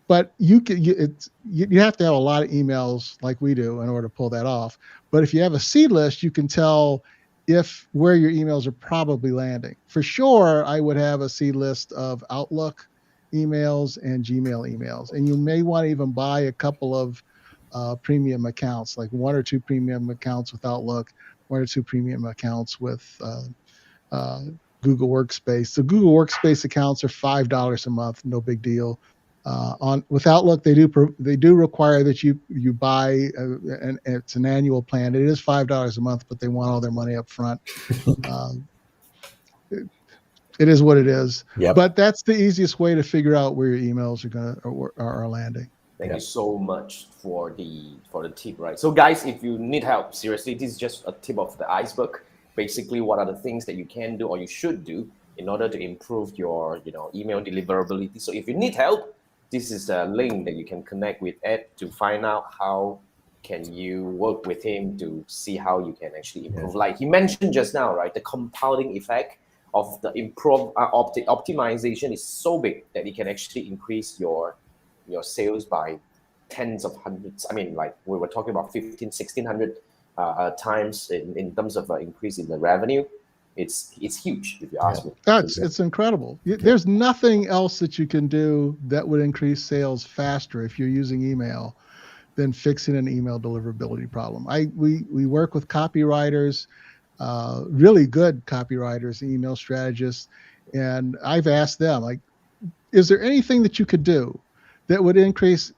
But you have to have a lot of emails like we do in order to pull that off. But if you have a seed list, you can tell where your emails are probably landing. For sure, I would have a seed list of Outlook emails and Gmail emails. And you may want to even buy a couple of premium accounts, like 1 or 2 premium accounts with Outlook, 1 or 2 premium accounts with Google Workspace. The Google Workspace accounts are $5 a month, no big deal. With Outlook, they do require that you buy, and it's an annual plan. It is $5 a month, but they want all their money up front. It is what it is. Yep. But that's the easiest way to figure out where your emails are landing. Thank you so much for the tip, right? So guys, if you need help, seriously, this is just a tip of the iceberg. Basically, what are the things that you can do or you should do in order to improve your email deliverability? So if you need help, this is a link that you can connect with Ed to find out how can you work with him to see how you can actually improve. Yeah. Like he mentioned just now, right? The compounding effect of the optimization is so big that it can actually increase your sales by tens of hundreds. I mean, like we were talking about 1,600 times in terms of increase in the revenue. It's huge, if you ask me. It's incredible. There's nothing else that you can do that would increase sales faster if you're using email than fixing an email deliverability problem. We work with copywriters, really good copywriters, email strategists, and I've asked them, like, is there anything that you could do that would increase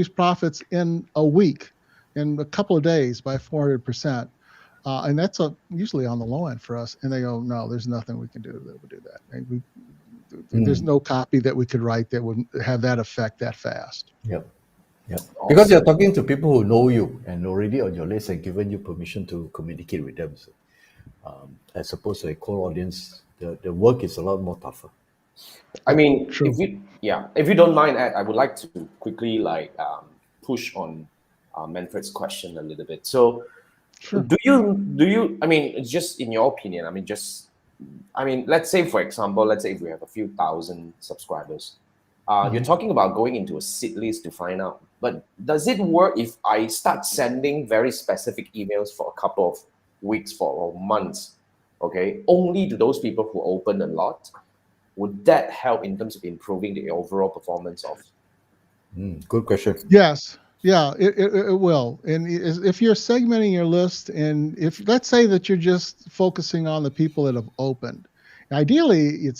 profits in a week, in a couple of days by 400%? And that's usually on the low end for us. And they go, no, there's nothing we can do that would do that. And there's no copy that we could write that would have that effect that fast. Yep. Awesome. Because you're talking to people who know you and already on your list and given you permission to communicate with them. So, as opposed to a cold audience, the work is a lot more tougher. I mean, if you don't mind, I would like to quickly push on Manfred's question a little bit. So, sure. Do you? I mean, just in your opinion. I mean, let's say for example, if we have a few thousand subscribers, you're talking about going into a seed list to find out. But does it work if I start sending very specific emails for a couple of weeks or months, okay, only to those people who open a lot? Would that help in terms of improving the overall performance of? Good question. Yes. Yeah, it will. And if you're segmenting your list, and if let's say that you're just focusing on the people that have opened, ideally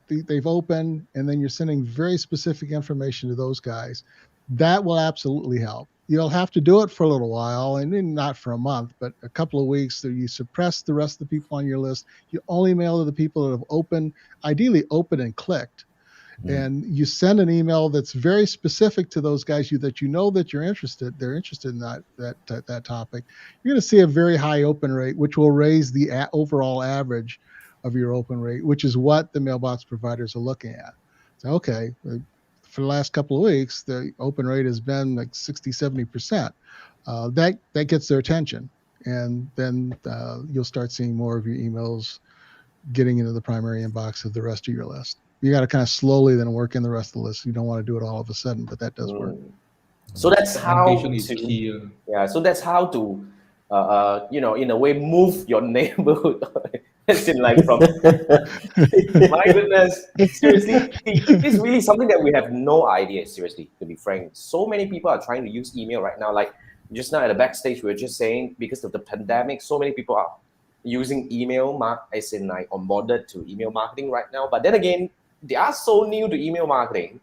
they've opened, and then you're sending very specific information to those guys. That will absolutely help. You'll have to do it for a little while, and not for a month, but a couple of weeks. So you suppress the rest of the people on your list. You only mail to the people that have opened, ideally opened and clicked. And you send an email that's very specific to those guys that you know that they're interested in that topic. You're going to see a very high open rate, which will raise the overall average of your open rate, which is what the mailbox providers are looking at. So, okay, for the last couple of weeks, the open rate has been like 60-70%. That gets their attention, and then you'll start seeing more of your emails getting into the primary inbox of the rest of your list. You got to kind of slowly then work in the rest of the list. You don't want to do it all of a sudden, but that does work. So that's how to, so that's how to, in a way, move your neighborhood. As in, like, from my goodness, seriously, it's really something that we have no idea. Seriously, to be frank, so many people are trying to use email right now. Like just now at the backstage, we were just saying because of the pandemic, so many people are using email as in like onboarded to email marketing right now. But then again, they are so new to email marketing.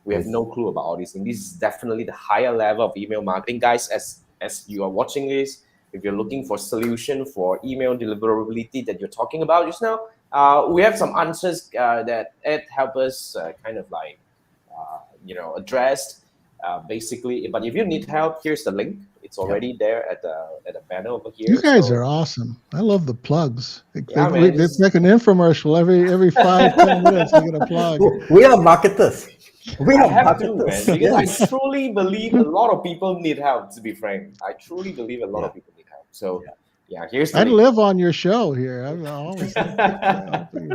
We have no clue about all these things. This is definitely the higher level of email marketing, guys. As you are watching this, if you're looking for solution for email deliverability that you're talking about just now, we have some answers that Ed helped us kind of like addressed basically. But if you need help, here's the link. It's already there at the banner over here. You guys are awesome. I love the plugs. Yeah, man, It's like an infomercial every 5-10 minutes. You get a plug. We are marketers. We I are have to, marketers. man, because Yes. I truly believe a lot of people need help. To be frank, I truly believe a lot of people need help. So, yeah, here's the I'd link. live on your show here. I always think I'll be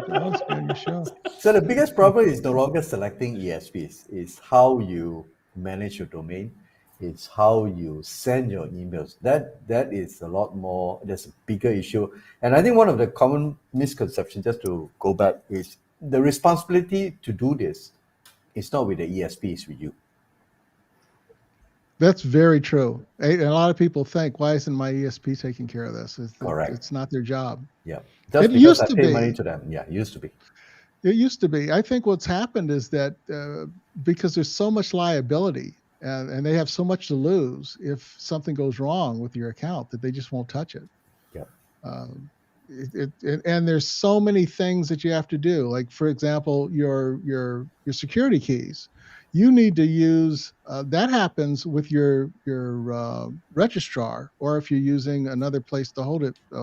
on your show. So the biggest problem is no longer selecting ESPs. It's how you manage your domain. It's how you send your emails. That is a lot more. There's a bigger issue, and I think one of the common misconceptions, just to go back, is the responsibility to do this is not with the ESP, it's with you. That's very true. And a lot of people think, why isn't my ESP taking care of this? Correct. It's not their job. Yeah, just It because used I to pay be. money to them. Yeah, it used to be. It used to be. I think what's happened is that because there's so much liability and they have so much to lose if something goes wrong with your account that they just won't touch it. Yeah. And there's so many things that you have to do. Like, for example, your security keys. You need to use that happens with your registrar, or if you're using another place to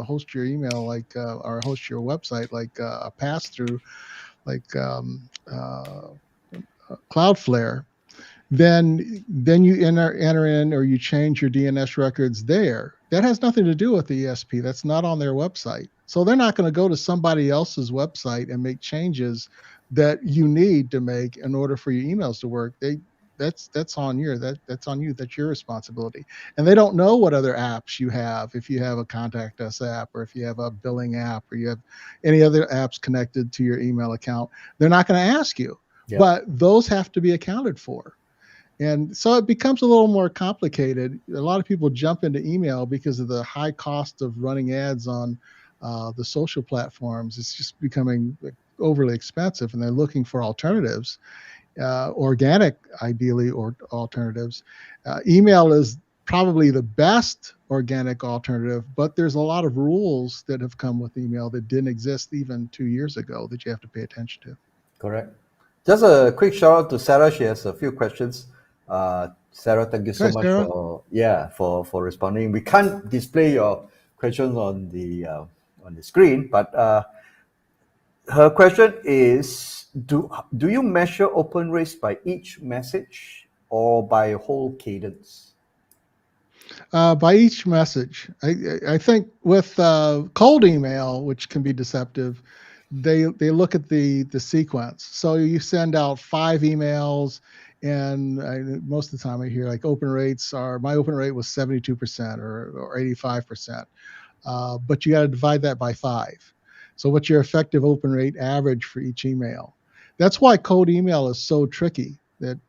host your email, like or host your website, like a pass through, like Cloudflare. Then you enter in, or you change your DNS records there. That has nothing to do with the ESP. That's not on their website. So they're not going to go to somebody else's website and make changes that you need to make in order for your emails to work. That's on you. That's on you. That's your responsibility. And they don't know what other apps you have. If you have a contact us app, or if you have a billing app, or you have any other apps connected to your email account, they're not going to ask you. Yep. But those have to be accounted for. And so it becomes a little more complicated. A lot of people jump into email because of the high cost of running ads on the social platforms. It's just becoming overly expensive, and they're looking for alternatives, organic, ideally, or alternatives. Email is probably the best organic alternative, but there's a lot of rules that have come with email that didn't exist even 2 years ago that you have to pay attention to. Correct. Just a quick shout out to Sarah. She has a few questions. Sarah, thank you so much Sarah. for responding. We can't display your questions on the screen, but her question is: Do you measure open rates by each message or by whole cadence? By each message. I think with cold email, which can be deceptive, they look at the sequence. So you send out 5 emails, and most of the time I hear like my open rate was 72% or 85%. But you got to divide that by 5. So what's your effective open rate average for each email? That's why cold email is so tricky. That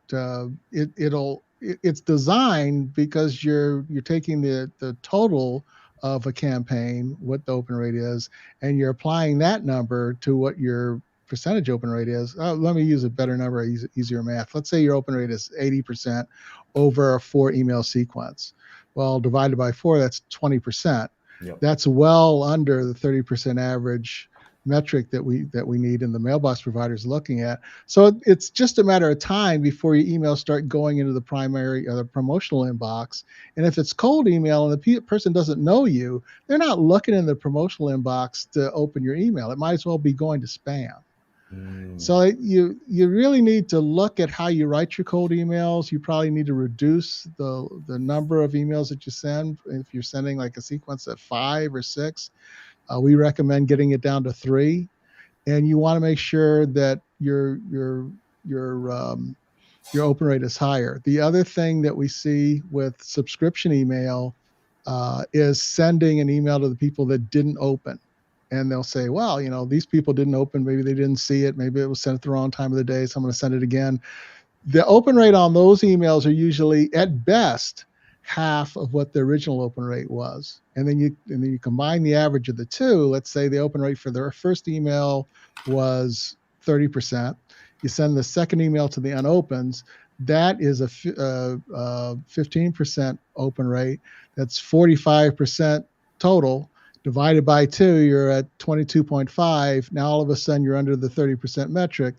it's designed because you're taking the total of a campaign, what the open rate is, and you're applying that number to what your percentage open rate is. Let me use a better number, easier math. Let's say your open rate is 80% over a 4 email sequence. Well, divided by 4, that's 20%. Yep. That's well under the 30% average metric that we need, and the mailbox providers looking at. So it's just a matter of time before your emails start going into the primary or the promotional inbox. And if it's cold email and the person doesn't know you, they're not looking in the promotional inbox to open your email. It might as well be going to spam. So you really need to look at how you write your cold emails. You probably need to reduce the number of emails that you send. If you're sending like a sequence of 5 or 6, we recommend getting it down to 3. And you want to make sure that your open rate is higher. The other thing that we see with subscription email is sending an email to the people that didn't open. And they'll say, well, these people didn't open. Maybe they didn't see it. Maybe it was sent at the wrong time of the day, so I'm going to send it again. The open rate on those emails are usually, at best, half of what the original open rate was. And then you combine the average of the two. Let's say the open rate for their first email was 30%. You send the second email to the unopens. That is a 15% open rate. That's 45% total. Divided by 2, you're at 22.5. Now all of a sudden you're under the 30% metric.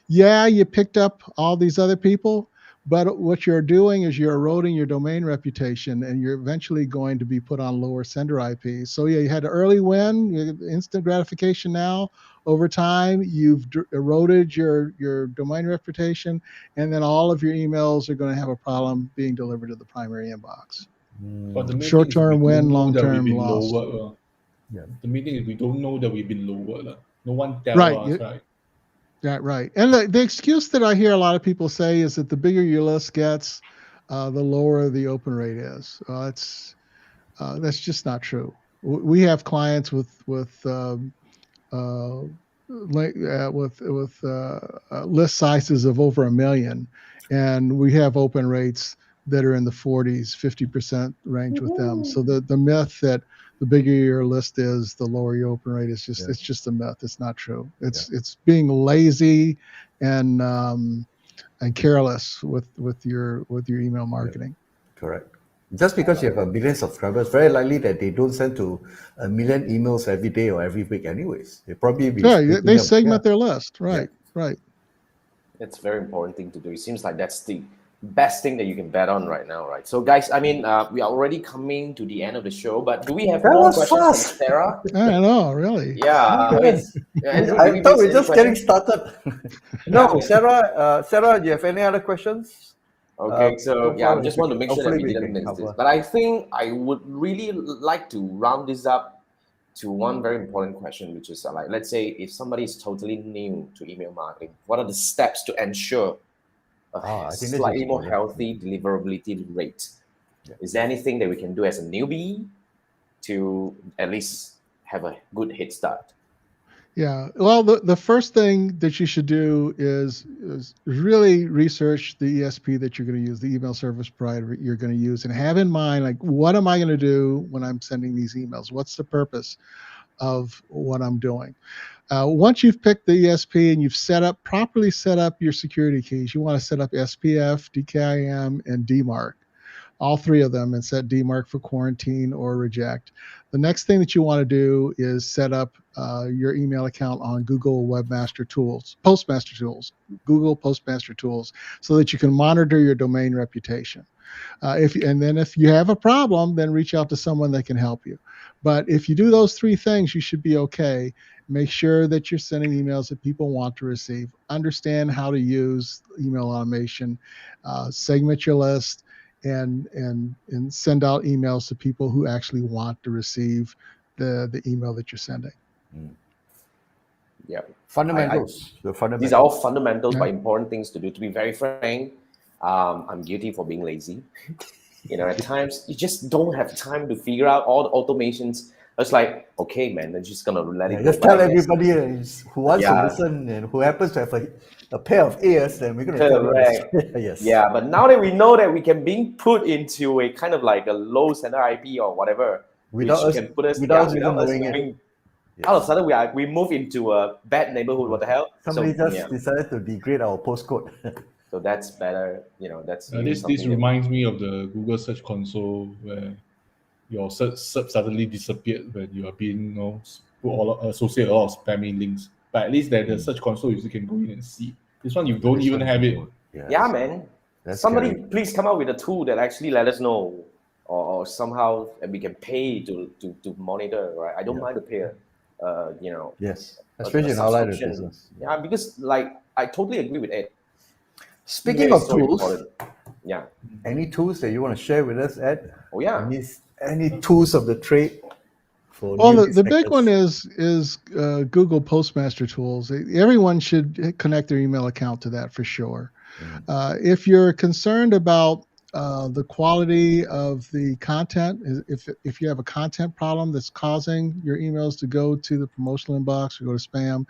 Yeah, you picked up all these other people, but what you're doing is you're eroding your domain reputation, and you're eventually going to be put on lower sender IPs. So yeah, you had an early win, you get instant gratification now. Over time, you've eroded your domain reputation, and then all of your emails are going to have a problem being delivered to the primary inbox. But the main Short-term win, long-term we've been loss. lowered. Yeah. The main thing is we don't know that we've been lowered. No one tells Right. us, right? Yeah, right. And the excuse that I hear a lot of people say is that the bigger your list gets, the lower the open rate is. That's just not true. We have clients with list sizes of over 1 million, and we have open rates that are in the 40s, 50% range with them. So the myth that the bigger your list is, the lower your open rate is it's just a myth. It's not true. It's being lazy and careless with your email marketing. Correct. Just because you have 1 million subscribers, very likely that they don't send to 1 million emails every day or every week anyways. They probably they segment their list. Right. It's a very important thing to do. It seems like that's the best thing that you can bet on right now, right? So guys, I mean, we are already coming to the end of the show, but do we have more questions from Sarah? I know, really. Yeah. I thought we were just getting started. No, Sarah, do you have any other questions? Okay, so I just want to make sure that we didn't miss this. But I think I would really like to round this up to one very important question, which is like, let's say if somebody is totally new to email marketing, what are the steps to ensure a slightly more healthy deliverability rate? Yeah. Is there anything that we can do as a newbie to at least have a good head start? Yeah, well, the first thing that you should do is really research the ESP that you're going to use, the email service provider you're going to use, and have in mind, like, what am I going to do when I'm sending these emails? What's the purpose of what I'm doing? Once you've picked the ESP and you've properly set up your security keys, you want to set up SPF, DKIM, and Dmarc, all three of them, and set Dmarc for quarantine or reject. The next thing that you want to do is set up your email account on Google Postmaster Tools, Google Postmaster Tools, so that you can monitor your domain reputation. If you have a problem, then reach out to someone that can help you. But if you do those three things, you should be okay. Make sure that you're sending emails that people want to receive. Understand how to use email automation. Segment your list, and send out emails to people who actually want to receive the email that you're sending. Yeah, fundamentals. These are all fundamentals, but important things to do. To be very frank, I'm guilty for being lazy. At times you just don't have time to figure out all the automations. It's like, okay, man, they're just gonna let it go. Just tell everybody who wants to listen and who happens to have a pair of ears, then we're gonna tell them. Yes. Yeah, but now that we know that we can be put into a kind of like a low sender IP or whatever, without knowing it. Yes. All of a sudden we move into a bad neighborhood. What the hell? Somebody decided to degrade our postcode. So that's better. That's this reminds me of the Google Search Console where your search suddenly disappeared when you are being associate a lot of spammy links. But at least that the Search Console you can go in and see. This one you don't even have it. Yeah, man. Somebody please come up with a tool that actually let us know, or somehow we can pay to monitor. Right? I don't mind to pay. Yes, especially in our line of business. Yeah, because I totally agree with Ed. Speaking of tools, yeah. Any tools that you want to share with us, Ed? Oh yeah. Any tools of the trade? Well, the big one is Google Postmaster Tools. Everyone should connect their email account to that for sure. If you're concerned about the quality of the content. If you have a content problem that's causing your emails to go to the promotional inbox or go to spam,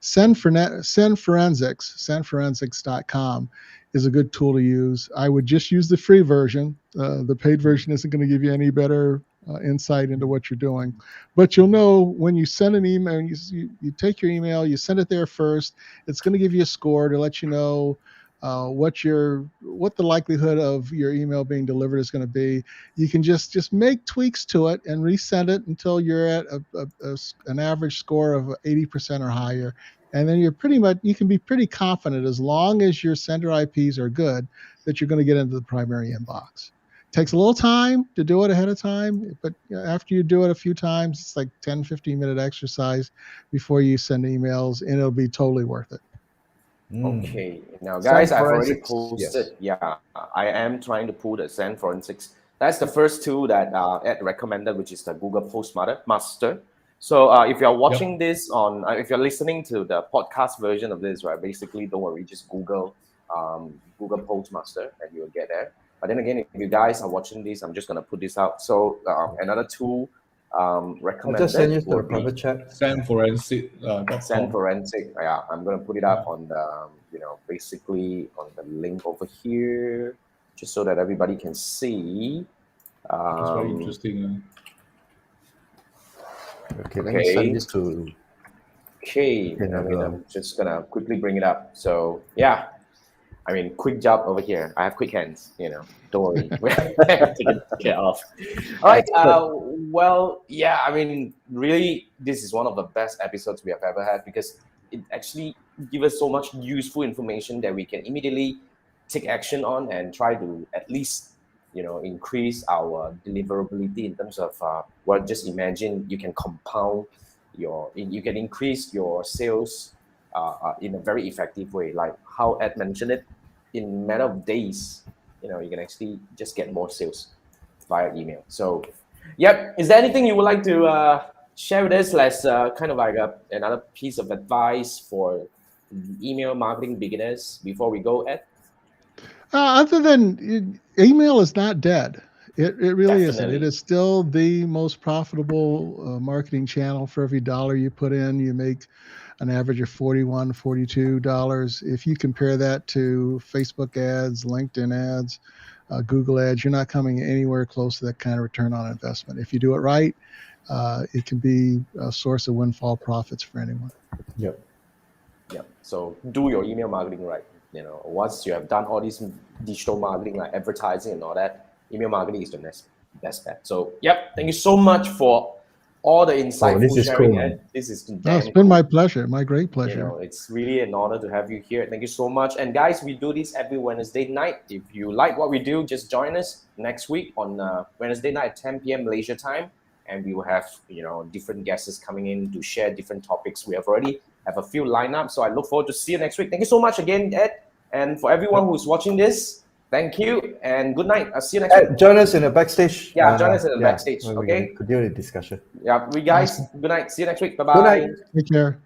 sendforensics.com is a good tool to use. I would just use the free version. The paid version isn't going to give you any better insight into what you're doing, but you'll know when you send an email, you take your email, you send it there first. It's going to give you a score to let you know what the likelihood of your email being delivered is going to be. You can just make tweaks to it and resend it until you're at an average score of 80% or higher. And then you can be pretty confident, as long as your sender IPs are good, that you're going to get into the primary inbox. It takes a little time to do it ahead of time, but after you do it a few times, it's like 10, 15-minute exercise before you send emails, and it'll be totally worth it. Okay, now guys, I've already posted. Yes. Yeah, I am trying to pull the Send Forensics. That's the first tool that Ed recommended, which is the Google Postmaster. So if you're watching this on, if you're listening to the podcast version of this, right, basically don't worry, just Google Postmaster and you'll get there. But then again, if you guys are watching this, I'm just gonna put this out. So another tool recommended. I'll just send you to the private chat. Send Forensic. Send Forensic. Yeah, I'm gonna put it up on the, basically on the link over here, just so that everybody can see. It's very interesting. Okay, let me send this to. Okay, I'm just gonna quickly bring it up. So yeah, quick job over here. I have quick hands, don't worry. Get off. All right. Well, yeah, really, this is one of the best episodes we have ever had, because it actually gives us so much useful information that we can immediately take action on and try to at least, increase our deliverability in terms of, just imagine you can compound you can increase your sales in a very effective way, like how Ed mentioned it. In a matter of days, you can actually just get more sales via email. So, yep. Is there anything you would like to share with us as kind of like another piece of advice for email marketing beginners before we go, Ed? Other than email is not dead. It really isn't. Definitely. It is still the most profitable marketing channel. For every dollar you put in, you make an average of $41, $42. If you compare that to Facebook ads, LinkedIn ads, Google ads, you're not coming anywhere close to that kind of return on investment. If you do it right, it can be a source of windfall profits for anyone. Yep. So do your email marketing right. Once you have done all this digital marketing, like advertising and all that, email marketing is the best bet. So, yep. Thank you so much for all the insightful this is sharing. cool, And this is It's been my pleasure, my great pleasure. It's really an honor to have you here. Thank you so much. And guys, we do this every Wednesday night. If you like what we do, just join us next week on Wednesday night at 10 p.m. Malaysia time. And we will have, different guests coming in to share different topics. We already have a few lineups. So I look forward to see you next week. Thank you so much again, Ed. And for everyone who's watching this, thank you and good night. I'll see you next week. Join us in the backstage. Yeah, join us in the backstage. Okay. Okay. Continue the discussion. Yeah, we guys. Good night. See you next week. Bye bye. Good night. Take care.